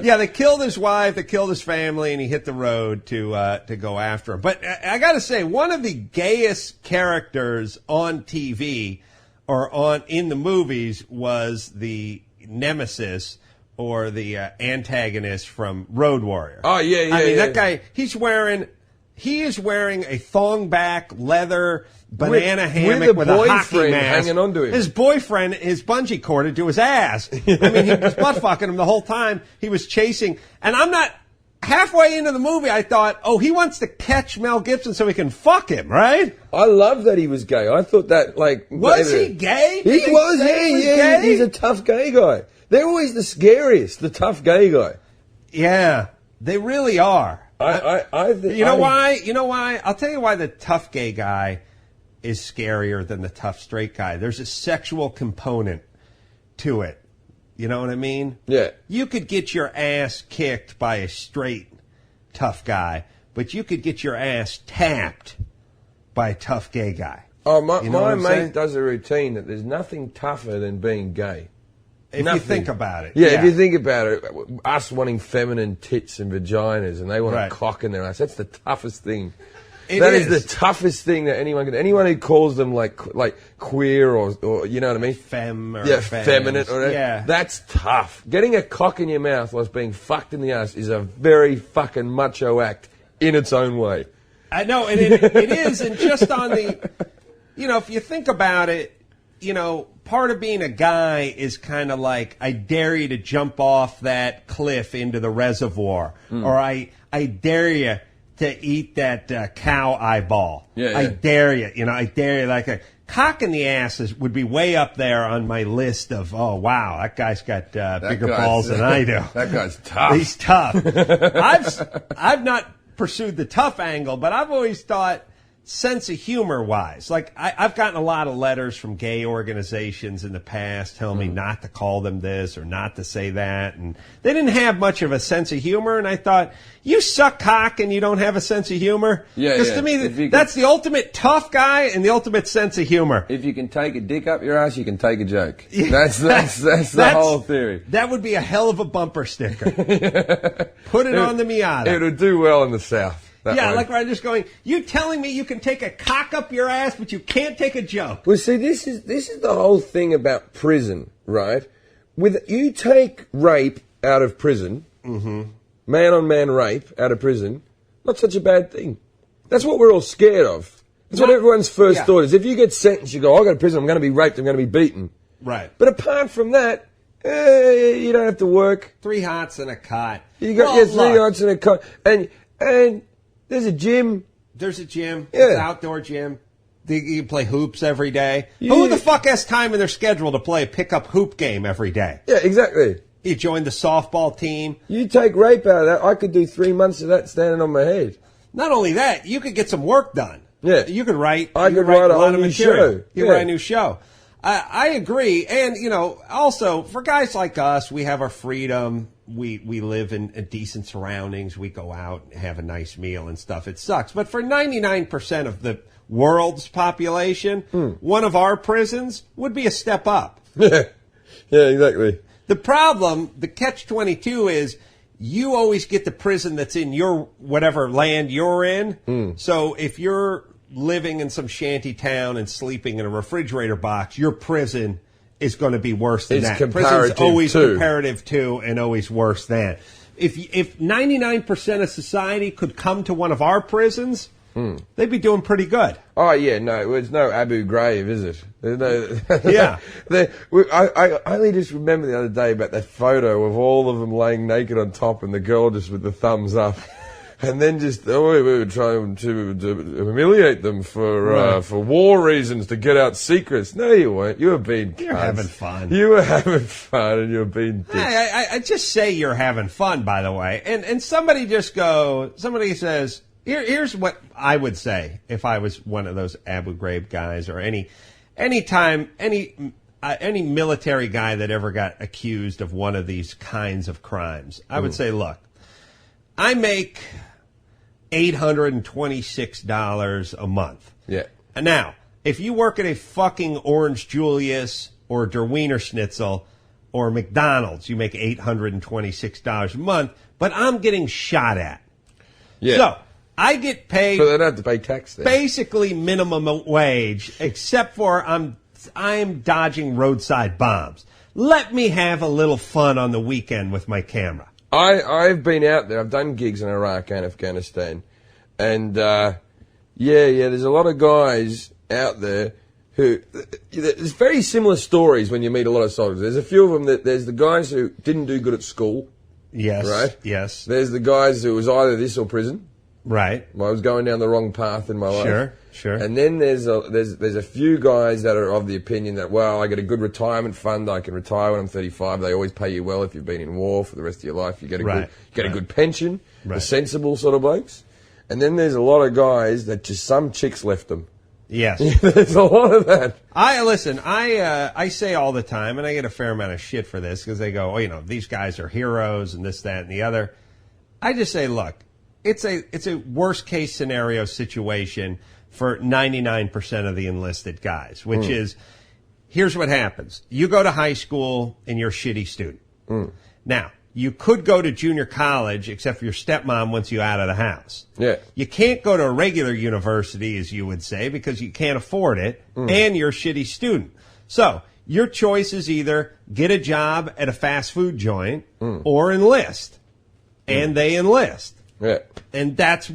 Yeah, they killed his wife, they killed his family, and he hit the road to go after him. But I got to say, one of the gayest characters on TV or in the movies was the nemesis or the antagonist from Road Warrior. Oh yeah. I mean, that guy. He is wearing a thong back leather banana hammock with a hockey mask. Hanging onto him. His boyfriend is bungee corded to his ass. I mean, he was butt fucking him the whole time. He was chasing, and I'm not. Halfway into the movie, I thought, oh, he wants to catch Mel Gibson so he can fuck him, right? I love that he was gay. I thought that, like... Was he gay? He was, yeah. He's a tough gay guy. They're always the scariest, the tough gay guy. Yeah, they really are. You know why? You know why? I'll tell you why the tough gay guy is scarier than the tough straight guy. There's a sexual component to it. You know what I mean? Yeah. You could get your ass kicked by a straight tough guy, but you could get your ass tapped by a tough gay guy. Oh, my mate does a routine that there's nothing tougher than being gay. If you think about it. Yeah, if you think about it, us wanting feminine tits and vaginas, and they want a cock in their ass, that's the toughest thing. That is the toughest thing that anyone can. Anyone who calls them like queer or you know what I mean, feminine or whatever, that's tough. Getting a cock in your mouth whilst being fucked in the ass is a very fucking macho act in its own way. I know, and it is, and just on the, you know, if you think about it, you know, part of being a guy is kind of like, I dare you to jump off that cliff into the reservoir, or I dare you to eat that cow eyeball. I dare you. You know, I dare you. Like a cock in the ass would be way up there on my list of, oh, wow, that guy's got bigger balls than I do. That guy's tough. He's tough. I've not pursued the tough angle, but I've always thought sense of humor wise. Like I've gotten a lot of letters from gay organizations in the past telling me not to call them this or not to say that, and they didn't have much of a sense of humor, and I thought, you suck cock and you don't have a sense of humor? Because to me, that's the ultimate tough guy and the ultimit sense of humor. If you can take a dick up your ass, you can take a joke. That's the whole theory. That would be a hell of a bumper sticker. Put it on the Miata. It would do well in the South. Like I'm just going, you telling me you can take a cock up your ass, but you can't take a joke. Well, see, this is the whole thing about prison, right? You take rape out of prison, man-on-man rape out of prison, not such a bad thing. That's what we're all scared of. That's what everyone's first thought is. If you get sentenced, you go, I go to prison, I'm going to be raped, I'm going to be beaten. Right. But apart from that, you don't have to work. 3 hots and a cot. You got 3 hots and a cot. And there's a gym. There's a gym. Yeah. It's an outdoor gym. You can play hoops every day. Yeah. Who the fuck has time in their schedule to play a pickup hoop game every day? Yeah, exactly. You join the softball team. You take rape out of that, I could do 3 months of that standing on my head. Not only that, you could get some work done. Yeah. You could write. I could write a whole new show. You write a new show. I agree. And, you know, also, for guys like us, we have our freedom. We live in decent surroundings. We go out and have a nice meal and stuff. It sucks. But for 99% of the world's population, one of our prisons would be a step up. Yeah, exactly. The problem, the catch-22 is you always get the prison that's in your whatever land you're in. So if you're living in some shanty town and sleeping in a refrigerator box, your prison is going to be worse than that. Prison's always comparative to and always worse than. If 99% of society could come to one of our prisons, they'd be doing pretty good. Oh, yeah, no, it's no Abu Ghraib, is it? No, yeah. I only just remember the other day about that photo of all of them laying naked on top and the girl just with the thumbs up. And then we were trying to humiliate them for war reasons to get out secrets. No, you weren't. You were being You're having fun. You were having fun and you were being dicks. I just say you're having fun, by the way. And somebody says, here's what I would say if I was one of those Abu Ghraib guys or any military guy that ever got accused of one of these kinds of crimes. I would say, look, I make $826 a month. Yeah. Now, if you work at a fucking Orange Julius or Der Wiener Schnitzel, or McDonald's, you make $826 a month, but I'm getting shot at. Yeah. So I get paid. So they don't have to pay tax then. Basically minimum wage, except for I'm dodging roadside bombs. Let me have a little fun on the weekend with my camera. I've been out there. I've done gigs in Iraq and Afghanistan. And, there's a lot of guys out there who... There's very similar stories when you meet a lot of soldiers. There's a few of them there's the guys who didn't do good at school. Yes. Right? Yes. There's the guys who was either this or prison. Right. I was going down the wrong path in my life. Sure. And then there's a few guys that are of the opinion that, well, I get a good retirement fund. I can retire when I'm 35. They always pay you well if you've been in war for the rest of your life. You get a good pension. Right. The sensible sort of blokes. And then there's a lot of guys that just some chicks left them. Yes. There's a lot of that. I say all the time, and I get a fair amount of shit for this because they go, these guys are heroes and this, that, and the other. I just say, look, it's a worst case scenario situation for 99% of the enlisted guys, which is, here's what happens. You go to high school and you're a shitty student. Now, you could go to junior college, except for your stepmom wants you out of the house. Yeah. You can't go to a regular university, as you would say, because you can't afford it, and you're a shitty student. So, your choice is either get a job at a fast food joint or enlist. And they enlist. Yeah. And that's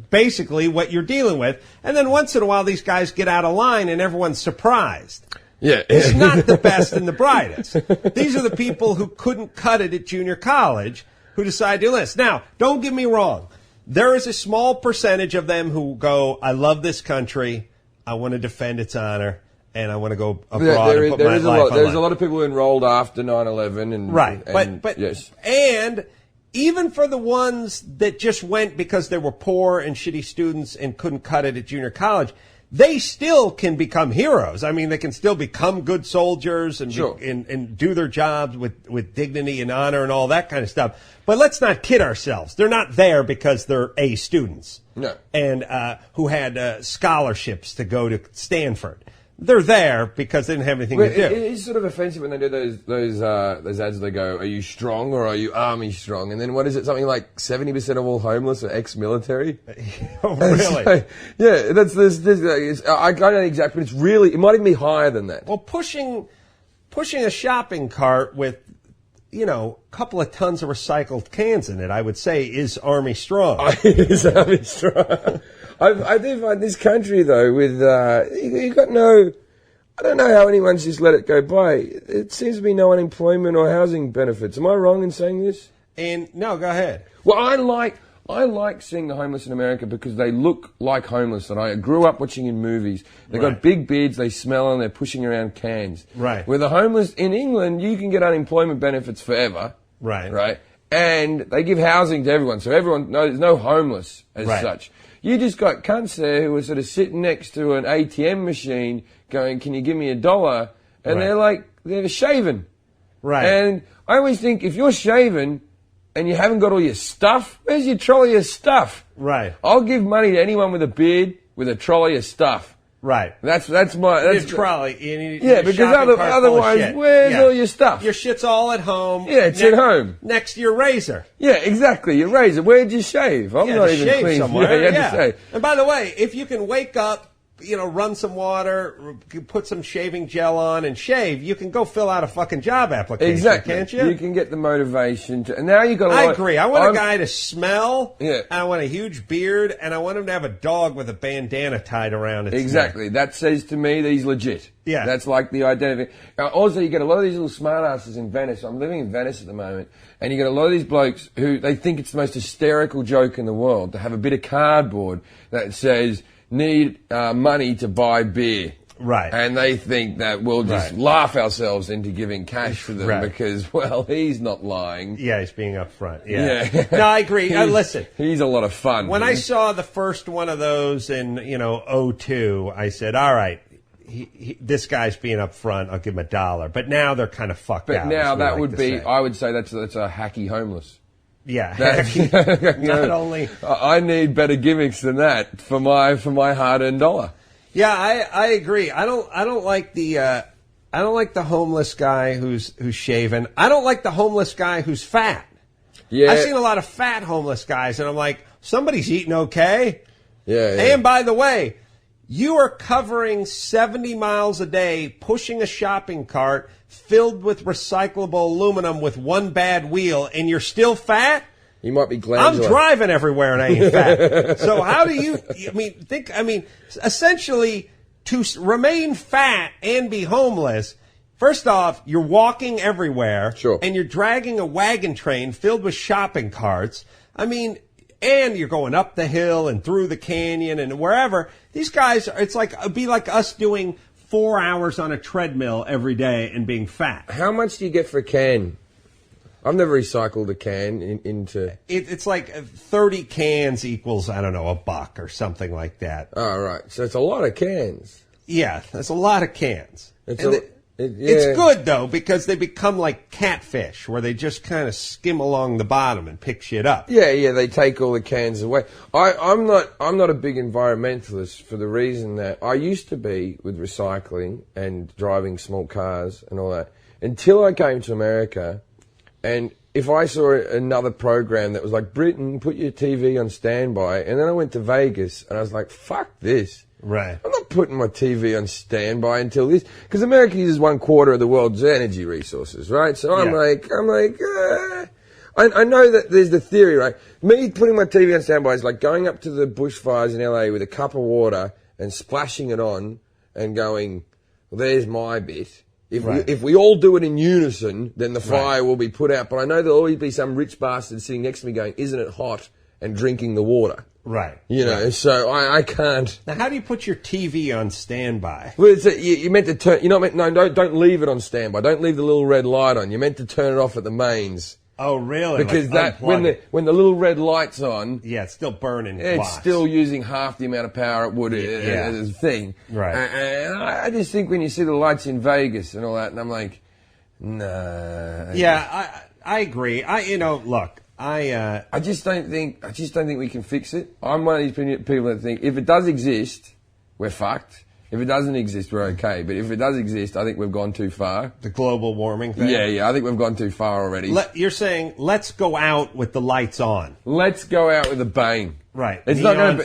basically what you're dealing with. And then once in a while, these guys get out of line and everyone's surprised. Yeah. It's not the best and the brightest. These are the people who couldn't cut it at junior college who decide to enlist. Now, don't get me wrong. There is a small percentage of them who go, I love this country. I want to defend its honor. And I want to go abroad and put my life on line. There's a lot of people who enrolled after 9/11. Right. But yes. And even for the ones that just went because they were poor and shitty students and couldn't cut it at junior college, they still can become heroes. I mean, they can still become good soldiers and and do their jobs with dignity and honor and all that kind of stuff. But let's not kid ourselves. They're not there because they're A students. No. And who had scholarships to go to Stanford. They're there because they didn't have anything to do. It is sort of offensive when they do those ads. They go, "Are you strong or are you army strong?" And then what is it? Something like 70% of all homeless are ex-military. Oh, really? So, yeah, that's this. I don't know exactly, but it might even be higher than that. Well, pushing a shopping cart with a couple of tons of recycled cans in it, I would say, is army strong. It is army strong. I do find this country, though, with you got no... I don't know how anyone's just let it go by. It seems to be no unemployment or housing benefits. Am I wrong in saying this? And no, go ahead. Well, I like seeing the homeless in America because they look like homeless that I grew up watching in movies. They've got big beards, they smell, and they're pushing around cans. Right. Where the homeless in England, you can get unemployment benefits forever. Right. Right. And they give housing to everyone, so everyone knows there's no homeless as such. You just got cunts there who are sort of sitting next to an ATM machine going, "Can you give me $1?" And they're shaven. Right. And I always think, if you're shaven and you haven't got all your stuff, where's your trolley of stuff? Right. I'll give money to anyone with a beard with a trolley of stuff. Right. That's trolley. Because otherwise, where's all your stuff? Your shit's all at home. Yeah, it's at home. Next to your razor. Yeah, exactly. Your razor. Where'd you shave? I'm not even clean. Somewhere. You had to shave. And by the way, if you can wake up, run some water, put some shaving gel on and shave, you can go fill out a fucking job application, exactly. Can't you? You can get the motivation to, and now you got I agree. I want a guy to smell, yeah. I want a huge beard, and I want him to have a dog with a bandana tied around its exactly. neck. That says to me that he's legit. Yeah. That's like the identity. Also, you get a lot of these little smartasses in Venice. I'm living in Venice at the moment, and you get a lot of these blokes who they think it's the most hysterical joke in the world to have a bit of cardboard that says, "Need money to buy beer." Right. And they think that we'll just laugh ourselves into giving cash to them because, well, he's not lying. Yeah, he's being upfront. Yeah. No, I agree. Listen. He's a lot of fun. When I saw the first one of those in, 2002, I said, all right, this guy's being upfront. I'll give him $1. But now they're kind of fucked out. But now that would be, I would say that's a hacky homeless. Yeah, not only. I need better gimmicks than that for my hard-earned dollar. Yeah, I agree. I don't like the I don't like the homeless guy who's shaven. I don't like the homeless guy who's fat. Yeah. I've seen a lot of fat homeless guys, and I'm like, somebody's eating okay. Yeah. And by the way, you are covering 70 miles a day, pushing a shopping cart filled with recyclable aluminum with one bad wheel, and you're still fat? You might be glandular. I'm driving everywhere and I ain't fat. So how do you, essentially, to remain fat and be homeless, first off, you're walking everywhere. Sure. And you're dragging a wagon train filled with shopping carts. I mean, and you're going up the hill and through the canyon and wherever. These guys, it'd be like us doing 4 hours on a treadmill every day and being fat. How much do you get for a can? I've never recycled a can into... It's like 30 cans equals, I don't know, $1 or something like that. Oh, right. So it's a lot of cans. Yeah, that's a lot of cans. Yeah. It's good, though, because they become like catfish, where they just kind of skim along the bottom and pick shit up. Yeah, they take all the cans away. I'm not a big environmentalist for the reason that I used to be with recycling and driving small cars and all that until I came to America. And if I saw another program that was like, Britain, put your TV on standby, and then I went to Vegas and I was like, fuck this. Right. I'm not putting my TV on standby until this, because America uses 1/4 of the world's energy resources, right? So I'm like, I know that there's the theory, right? Me putting my TV on standby is like going up to the bushfires in LA with a cup of water and splashing it on and going, well, there's my bit. If we all do it in unison, then the fire will be put out. But I know there'll always be some rich bastard sitting next to me going, isn't it hot? And drinking the water. Right. You know, so I can't. Now, how do you put your TV on standby? Well, you meant to turn. Don't leave it on standby. Don't leave the little red light on. You're meant to turn it off at the mains. Oh, really? Because when the little red light's on, it's still burning. It's still using half the amount of power it would as a thing. Right. And I just think when you see the lights in Vegas and all that, and I'm like, nah. Yeah, I agree. Look. I just don't think we can fix it. I'm one of these people that think if it does exist, we're fucked. If it doesn't exist, we're okay. But if it does exist, I think we've gone too far. The global warming thing? Yeah, I think we've gone too far already. You're saying, let's go out with the lights on. Let's go out with a bang. Right. It's not going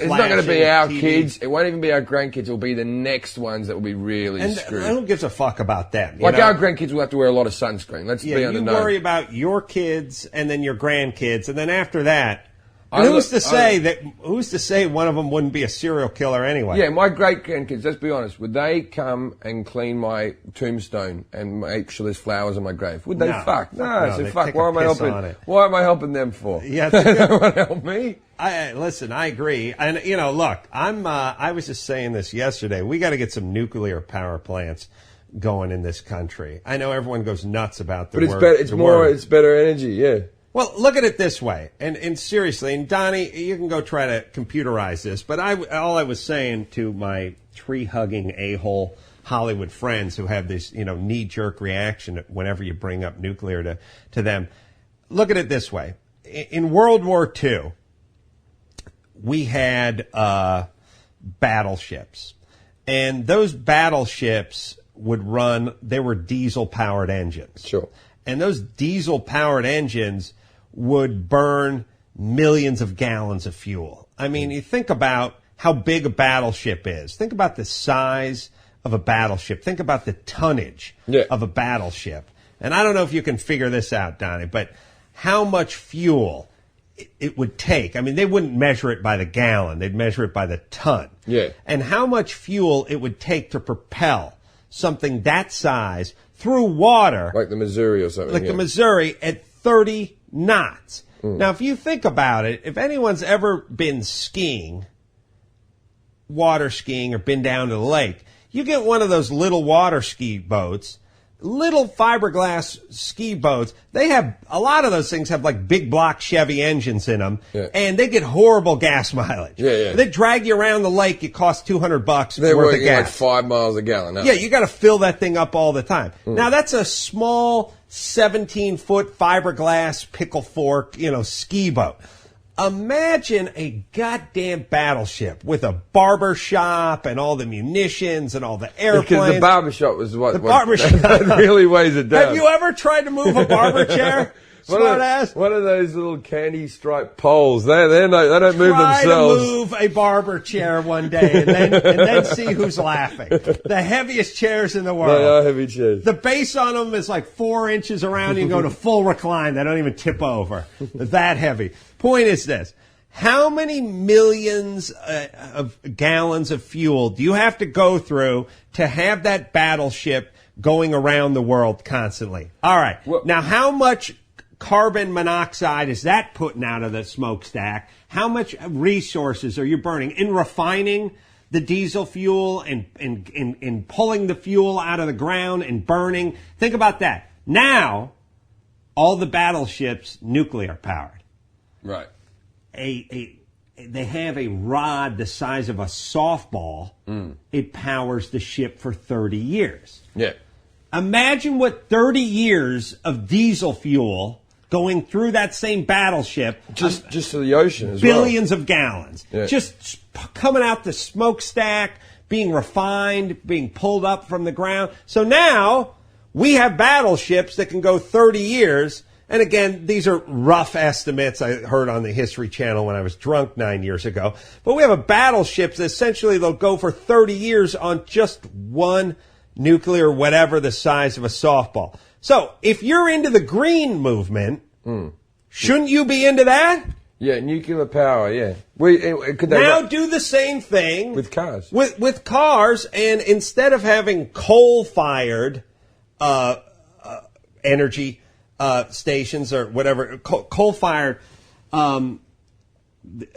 to be our TV. Kids. It won't even be our grandkids. It'll be the next ones that will be really screwed. Who gives a fuck about them? Our grandkids will have to wear a lot of sunscreen. Let's be on the know. You worry about your kids and then your grandkids, and then after that, who's to say one of them wouldn't be a serial killer anyway? Yeah, my great grandkids. Let's be honest. Would they come and clean my tombstone and make sure there's flowers on my grave? Would they? Fuck no. So fuck. Why am I helping? Why am I helping them for? Yeah, they don't want to help me. Listen, I agree. And, look, I was just saying this yesterday. We got to get some nuclear power plants going in this country. I know everyone goes nuts about the word. But it's better energy, yeah. Well, look at it this way. And seriously, and Donnie, you can go try to computerize this, but all I was saying to my tree-hugging a-hole Hollywood friends who have this, knee-jerk reaction whenever you bring up nuclear to them, look at it this way. In World War II, we had battleships. And those battleships they were diesel-powered engines. Sure. And those diesel-powered engines would burn millions of gallons of fuel. I mean, you think about how big a battleship is. Think about the size of a battleship. Think about the tonnage of a battleship. And I don't know if you can figure this out, Donnie, but how much fuel it would take. I mean, they wouldn't measure it by the gallon. They'd measure it by the ton. Yeah. And how much fuel it would take to propel something that size through water. Like the Missouri or something. Like the Missouri at 30 knots. Now, if you think about it, if anyone's ever been skiing, water skiing, or been down to the lake, you get one of those little water ski boats, little fiberglass ski boats. A lot of those things have like big block Chevy engines in them, and they get horrible gas mileage. Yeah. They drag you around the lake. It costs $200 They're worth of working gas. like 5 miles a gallon. Yeah, you got to fill that thing up all the time. Now that's a small 17-foot fiberglass pickle fork, ski boat. Imagine a goddamn battleship with a barber shop and all the munitions and all the airplanes. Because the barber shop was what that really weighs it down. Have you ever tried to move a barber chair? Smart ass. One of those little candy striped poles. They don't move themselves. Try to move a barber chair one day and then see who's laughing. The heaviest chairs in the world. They are heavy chairs. The base on them is like 4 inches around. You go to full recline. They don't even tip over. They're that heavy. Point is this. How many millions of gallons of fuel do you have to go through to have that battleship going around the world constantly? All right. Well, now, how much carbon monoxide is that putting out of the smokestack? How much resources are you burning in refining the diesel fuel and in pulling the fuel out of the ground and burning? Think about that. Now, all the battleships nuclear powered. Right. They have a rod the size of a softball. It powers the ship for 30 years. Yeah. Imagine what 30 years of diesel fuel going through that same battleship. Just to the ocean as billions of gallons. Yeah. Just coming out the smokestack, being refined, being pulled up from the ground. So now we have battleships that can go 30 years. And again, these are rough estimates I heard on the History Channel when I was drunk 9 years ago. But we have a battleship that essentially they'll go for 30 years on just one nuclear whatever the size of a softball. So if you're into the green movement, shouldn't you be into that? Yeah, nuclear power, yeah. Now do the same thing with cars. With cars, and instead of having coal-fired energy stations or whatever, coal-fired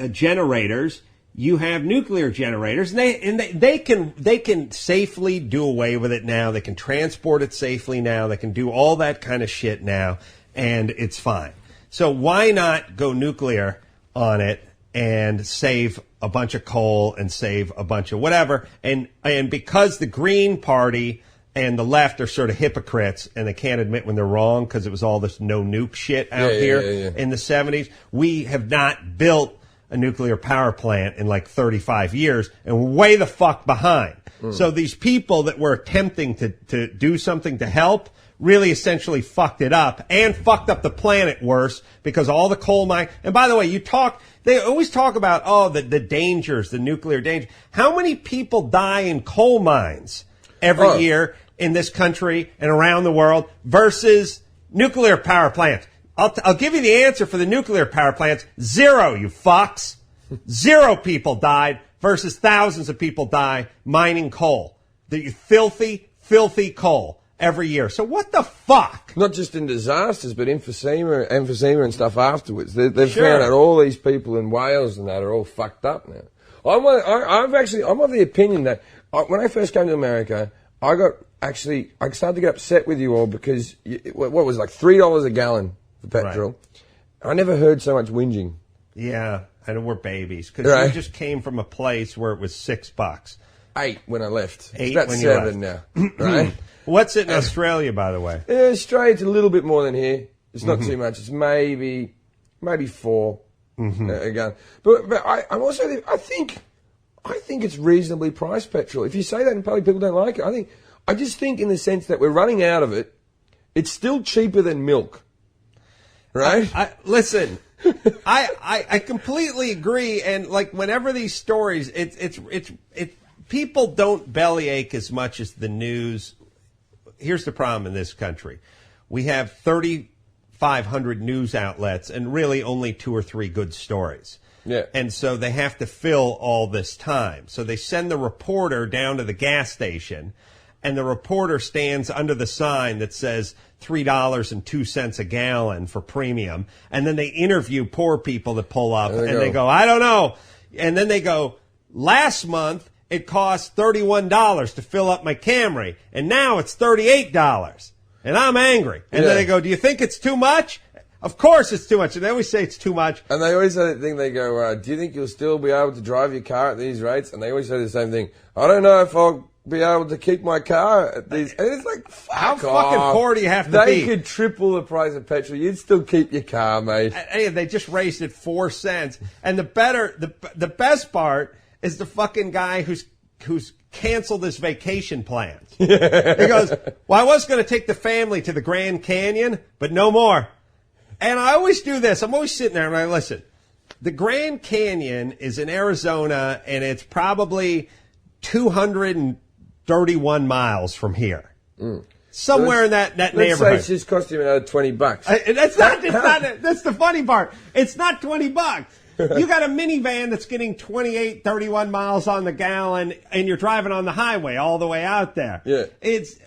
generators, you have nuclear generators, and they can safely do away with it now. They can transport it safely now. They can do all that kind of shit now, and it's fine. So why not go nuclear on it and save a bunch of coal and save a bunch of whatever? And because the Green Party and the left are sort of hypocrites and they can't admit when they're wrong because it was all this no nuke shit out here in the 70s, we have not built a nuclear power plant in like 35 years and way the fuck behind. So these people that were attempting to do something to help really essentially fucked it up and fucked up the planet worse because all the coal mine. And by the way, they always talk about, the dangers, the nuclear danger. How many people die in coal mines every year in this country and around the world versus nuclear power plants? I'll give you the answer for the nuclear power plants. 0, you fucks. 0 people died versus thousands of people die mining coal. The filthy, filthy coal every year. So what the fuck? Not just in disasters, but emphysema and stuff afterwards. They've found out all these people in Wales and that are all fucked up now. I'm of the opinion that when I first came to America, I started to get upset with you all because what was it, like $3 a gallon for petrol. Right. I never heard so much whinging. Yeah, and we're babies because you just came from a place where it was $6. 8 when I left. 8 it's about when 7 now. Right? What's it in Australia, by the way? Australia's a little bit more than here. It's not too much. It's maybe 4 a gallon. But I think it's reasonably priced petrol. If you say that and probably people don't like it, I just think in the sense that we're running out of it, it's still cheaper than milk. Right? Listen, I completely agree. And like whenever these stories, it's people don't bellyache as much as the news. Here's the problem in this country. We have 3,500 news outlets and really only 2 or 3 good stories. Yeah. And so they have to fill all this time. So they send the reporter down to the gas station, and the reporter stands under the sign that says $3.02 a gallon for premium. And then they interview poor people that pull up, and they go, I don't know. And then they go, last month it cost $31 to fill up my Camry, and now it's $38. And I'm angry. And then they go, do you think it's too much? Of course it's too much. And they always say it's too much. And they always say that thing, they go, do you think you'll still be able to drive your car at these rates? And they always say the same thing. I don't know if I'll be able to keep my car at these. And it's like, fuck How off. fucking poor do you have to they be? could triple the price of petrol. You'd still keep your car, mate. Hey, they just raised it 4 cents. And the best part is the fucking guy who's canceled his vacation plans. He goes, well, I was going to take the family to the Grand Canyon, but no more. And I always do this. I'm always sitting there and I listen. The Grand Canyon is in Arizona, and it's probably 231 miles from here. Somewhere in that neighborhood. Let's say it's just cost him another $20. That's the funny part. It's not $20. You got a minivan that's getting 28, 31 miles on the gallon, and you're driving on the highway all the way out there. Yeah. It's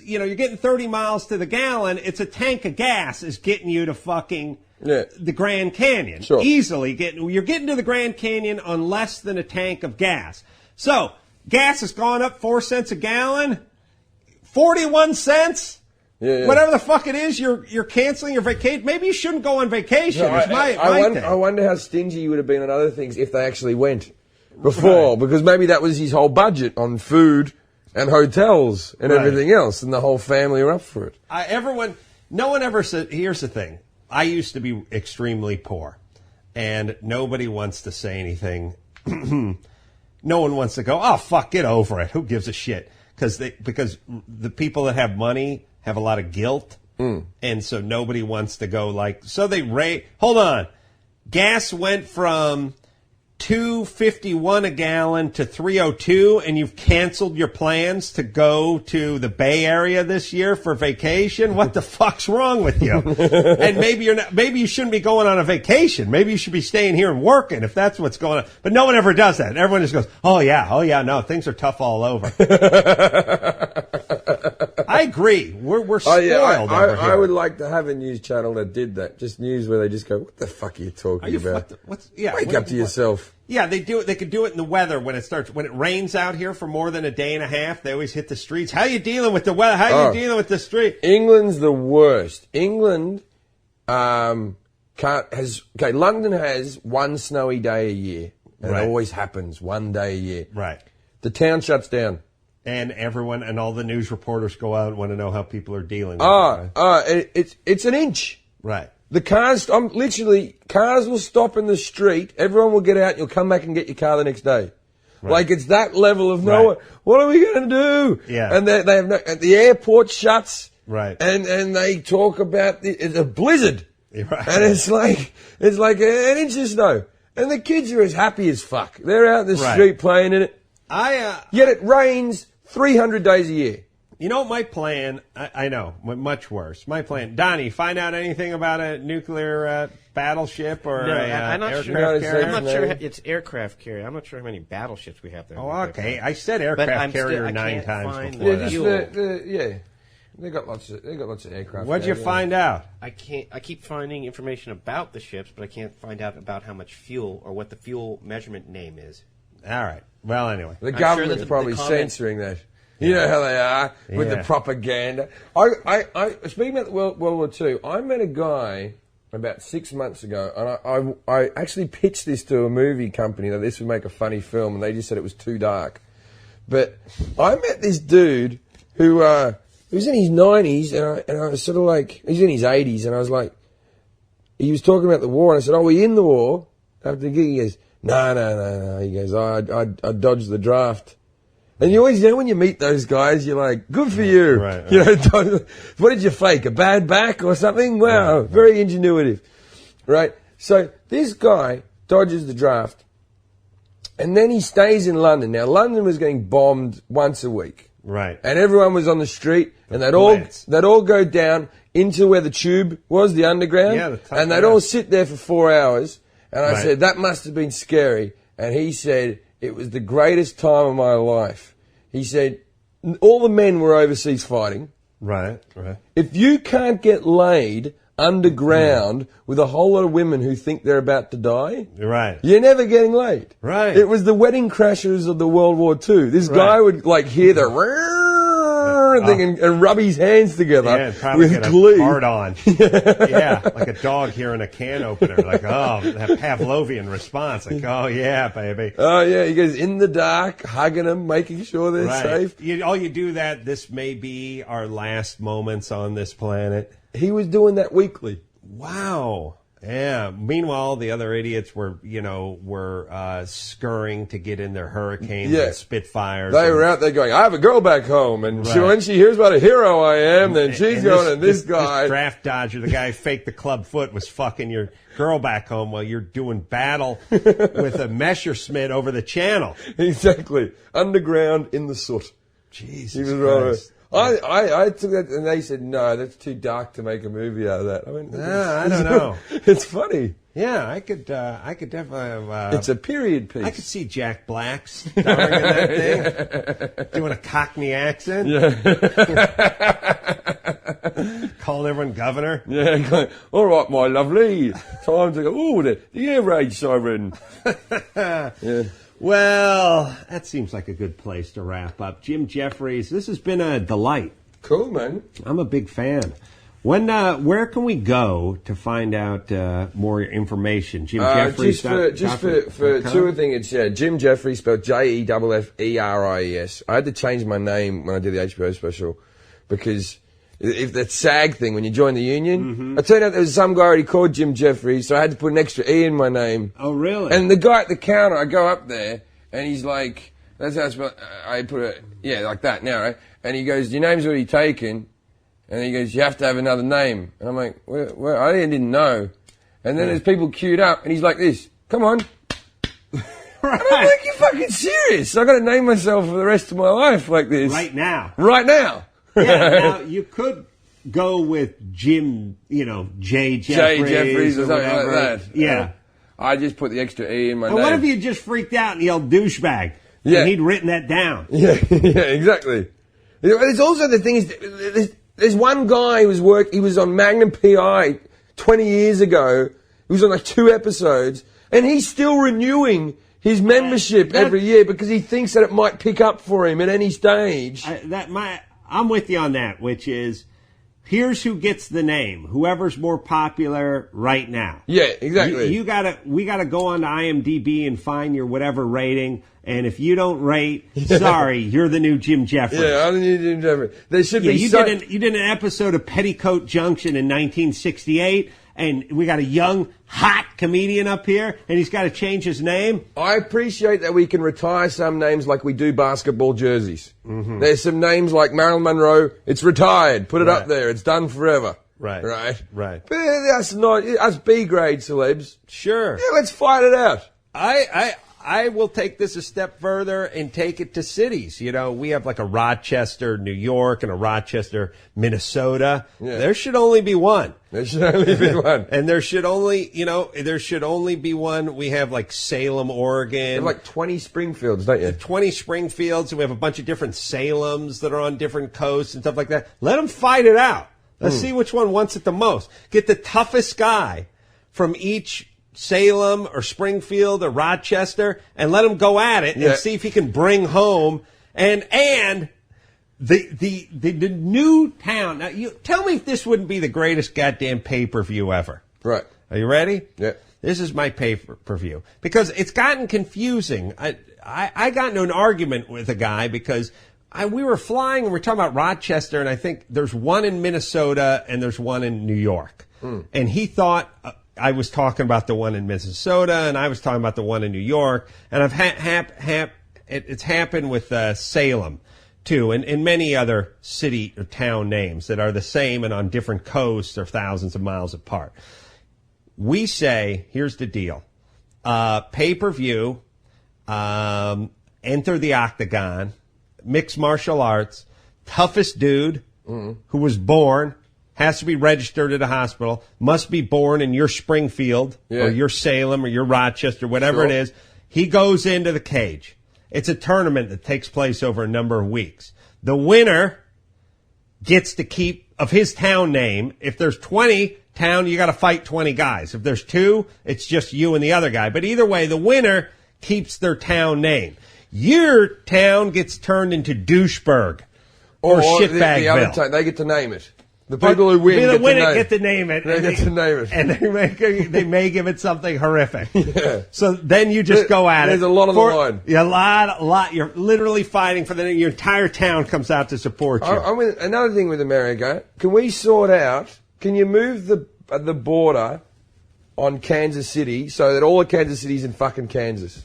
you're getting 30 miles to the gallon. It's a tank of gas is getting you to fucking the Grand Canyon. Sure. Easily you're getting to the Grand Canyon on less than a tank of gas. So gas has gone up 4 cents a gallon, 41 cents. Yeah. Whatever the fuck it is, you're canceling your vacation. Maybe you shouldn't go on vacation. No, I wonder how stingy you would have been on other things if they actually went before, because maybe that was his whole budget on food and hotels and everything else, and the whole family are up for it. No one ever said. Here's the thing: I used to be extremely poor, and nobody wants to say anything. No one wants to go, oh fuck, get over it. Who gives a shit? Because the people that have money have a lot of guilt, and so nobody wants to go like. So hold on, gas went from $2.51 a gallon to $3.02, and you've canceled your plans to go to the Bay Area this year for vacation. What the fuck's wrong with you? And maybe you shouldn't be going on a vacation. Maybe you should be staying here and working if that's what's going on. But no one ever does that. Everyone just goes, oh yeah, no, things are tough all over. I agree. We're spoiled over here. I would like to have a news channel that did that. Just news where they just go, what the fuck are you talking about? Wake up to yourself. Yeah, they do it. They could do it in the weather when it rains out here for more than a day and a half. They always hit the streets. How you dealing with the weather? How you dealing with the street? England's the worst. England London has one snowy day a year. And it always happens, one day a year. Right. The town shuts down. And everyone and all the news reporters go out and want to know how people are dealing with it. It's an inch. Right. The cars, cars will stop in the street. Everyone will get out. And you'll come back and get your car the next day. Right. Like it's that level of nowhere. Right. What are we going to do? Yeah. And they have the airport shuts. Right. And they talk about it's a blizzard. Right. And it's like an inch of snow. And the kids are as happy as fuck. They're out in the street playing in it. Yet it rains 300 days a year. You know, my plan, I know, much worse. My plan, Donnie, find out anything about a nuclear battleship or I'm not aircraft carrier? I'm not sure it's aircraft carrier. I'm not sure how many battleships we have there. Oh, okay. I said aircraft carrier 9 times before that. They got lots of aircraft. What'd you find out? I keep finding information about the ships, but I can't find out about how much fuel or what the fuel measurement name is. All right. Well, anyway. The government's probably censoring that. You know how they are with the propaganda. Speaking about World War II, I met a guy about 6 months ago, and I actually pitched this to a movie company that this would make a funny film, and they just said it was too dark. But I met this dude who was in his 90s, and I was sort of like, he's in his 80s, and I was like, he was talking about the war, and I said, "Oh, were you in the war?" After the gig, he goes, No. He goes, I dodged the draft. And you always, when you meet those guys, you're like, good for you. Right. You know, what did you fake? A bad back or something? Wow, very ingenuitive. Right? So this guy dodges the draft, and then he stays in London. Now, London was getting bombed once a week. Right. And everyone was on the street, and they'd all go down into where the tube was, the underground, and they'd all sit there for 4 hours. And I said, that must have been scary. And he said, it was the greatest time of my life. He said, all the men were overseas fighting. Right. If you can't get laid underground with a whole lot of women who think they're about to die, you're never getting laid. Right. It was the wedding crashers of the World War II. This guy would like hear the different thing and rub his hands together probably with get glue. a hard on. Yeah, like a dog hearing a can opener. Like, oh, that Pavlovian response. Like, oh, yeah, baby. Oh, yeah. He goes in the dark, hugging them, making sure they're safe. You do that. This may be our last moments on this planet. He was doing that weekly. Wow. Yeah. Meanwhile, the other idiots were scurrying to get in their Hurricanes and Spitfires. They were out there going, I have a girl back home. And when she hears what a hero I am, then she's going, and this guy. This draft dodger, the guy who faked the club foot, was fucking your girl back home while you're doing battle with a Messerschmitt over the channel. Exactly. Underground in the soot. Jesus Christ. I took that, and they said, no, that's too dark to make a movie out of that. I mean, I don't know. It's funny. Yeah, I could definitely. It's a period piece. I could see Jack Black starring in that thing, doing a Cockney accent. Yeah. Calling everyone governor. Yeah, going, all right, my lovely. Time to go, oh, the air raid siren. Yeah. Well, that seems like a good place to wrap up. Jim Jeffries, this has been a delight. Cool, man. I'm a big fan. Where can we go to find out more information? Jim Jeffries. Just for tour thing, it's Jim Jeffries, spelled Jeffferis. I had to change my name when I did the HBO special because if that SAG thing when you join the union, it turned out there was some guy already called Jim Jeffries, so I had to put an extra E in my name. Oh, really? And the guy at the counter, I go up there and he's like, "That's how I spell." I put it, like that now, right? And he goes, "Your name's already taken." And he goes, "You have to have another name." And I'm like, well, I didn't know. And then there's people queued up, and he's like this, "Come on." Right. And I'm like, "You fucking serious? I got to name myself for the rest of my life like this." Right now. Right now. Yeah, now you could go with Jim, J. Jeffries or something like that. Yeah. I just put the extra E in my name. What if you just freaked out and yelled douchebag? Yeah. And he'd written that down. Yeah, exactly. There's also the thing is, there's one guy who he was on Magnum PI 20 years ago. He was on like 2 episodes, and he's still renewing his membership every year because he thinks that it might pick up for him at any stage. I'm with you on that, which is, here's who gets the name. Whoever's more popular right now. Yeah, exactly. We gotta go on to IMDb and find your whatever rating. And if you don't rate, sorry, you're the new Jim Jeffries. Yeah, I'm the new Jim Jeffries. There should be. You did an episode of Petticoat Junction in 1968, and we got a young, hot comedian up here, and he's got to change his name. I appreciate that we can retire some names like we do basketball jerseys. Mm-hmm. There's some names like Marilyn Monroe. It's retired. Put it up there. It's done forever. Right. But that's not us B-grade celebs. Sure. Yeah, let's fight it out. I will take this a step further and take it to cities. We have like a Rochester, New York, and a Rochester, Minnesota. Yeah. There should only be one. There should only be one. And there should only be one. We have like Salem, Oregon. You have like 20 Springfields, don't you? 20 Springfields, and we have a bunch of different Salems that are on different coasts and stuff like that. Let them fight it out. Let's see which one wants it the most. Get the toughest guy from each Salem or Springfield or Rochester and let him go at it and see if he can bring home and the new town. Now, you tell me if this wouldn't be the greatest goddamn pay-per-view ever. Right. Are you ready? Yeah. This is my pay-per-view because it's gotten confusing. I got into an argument with a guy because we were flying and we're talking about Rochester, and I think there's one in Minnesota and there's one in New York. And he thought I was talking about the one in Minnesota and I was talking about the one in New York. And it's happened with Salem, too, and many other city or town names that are the same and on different coasts or thousands of miles apart. We say, here's the deal. Pay-per-view, enter the octagon, mixed martial arts, toughest dude who was born, has to be registered at a hospital, must be born in your Springfield or your Salem or your Rochester, whatever it is. He goes into the cage. It's a tournament that takes place over a number of weeks. The winner gets to keep of his town name. If there's 20 town, you got to fight 20 guys. If there's 2, it's just you and the other guy. But either way, the winner keeps their town name. Your town gets turned into Doucheburg. or the shitbag Bill. they get to name it. The people who win get to name it. They get to name it. And they may give it something horrific. Yeah. So then you just go at it. There's a lot on the line. Yeah, a lot. You're literally fighting for your entire town comes out to support you. Another thing with America, can we sort out, can you move the border on Kansas City so that all of Kansas City's in fucking Kansas?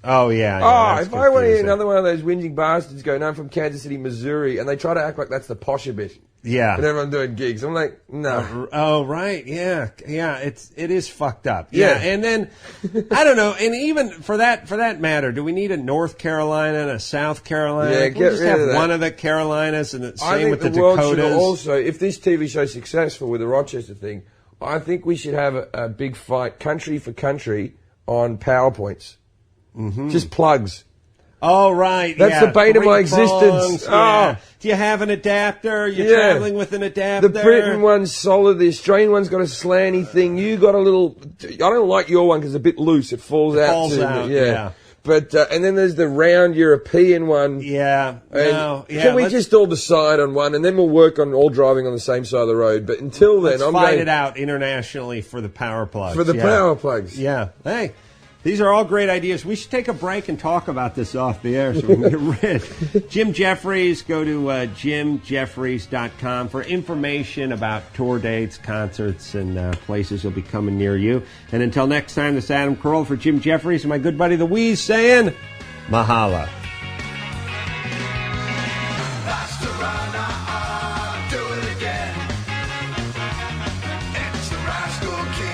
Oh, yeah. If I want to hear another one of those whinging bastards go, no, I'm from Kansas City, Missouri, and they try to act like that's the posher bit. Yeah. And everyone doing gigs. I'm like, no. Oh, right. Yeah. Yeah. It is fucked up. Yeah. And then, I don't know. And even for that matter, do we need a North Carolina and a South Carolina? Yeah, Can we just have one of the Carolinas and the same with the Dakotas? World should also, if this TV show's successful with the Rochester thing, I think we should have a big fight, country for country, on PowerPoints. Mm-hmm. Just plugs. Oh, right. That's the bane of my existence. Yeah. Do you have an adapter? You're traveling with an adapter. The Britain one's solid. The Australian one's got a slanty thing. You got a little... I don't like your one because it's a bit loose. It falls out. Yeah. But, and then there's the round European one. Yeah. Can we just all decide on one, and then we'll work on all driving on the same side of the road. But until then, I'm fight it out internationally for the power plugs. For the power plugs. Yeah. Hey. These are all great ideas. We should take a break and talk about this off the air so we can get rid. Jim Jeffries, go to jimjeffries.com for information about tour dates, concerts, and places will be coming near you. And until next time, this is Adam Carolla for Jim Jeffries and my good buddy The Wheeze saying, Mahala. Do it again. It's the Rascal Kid.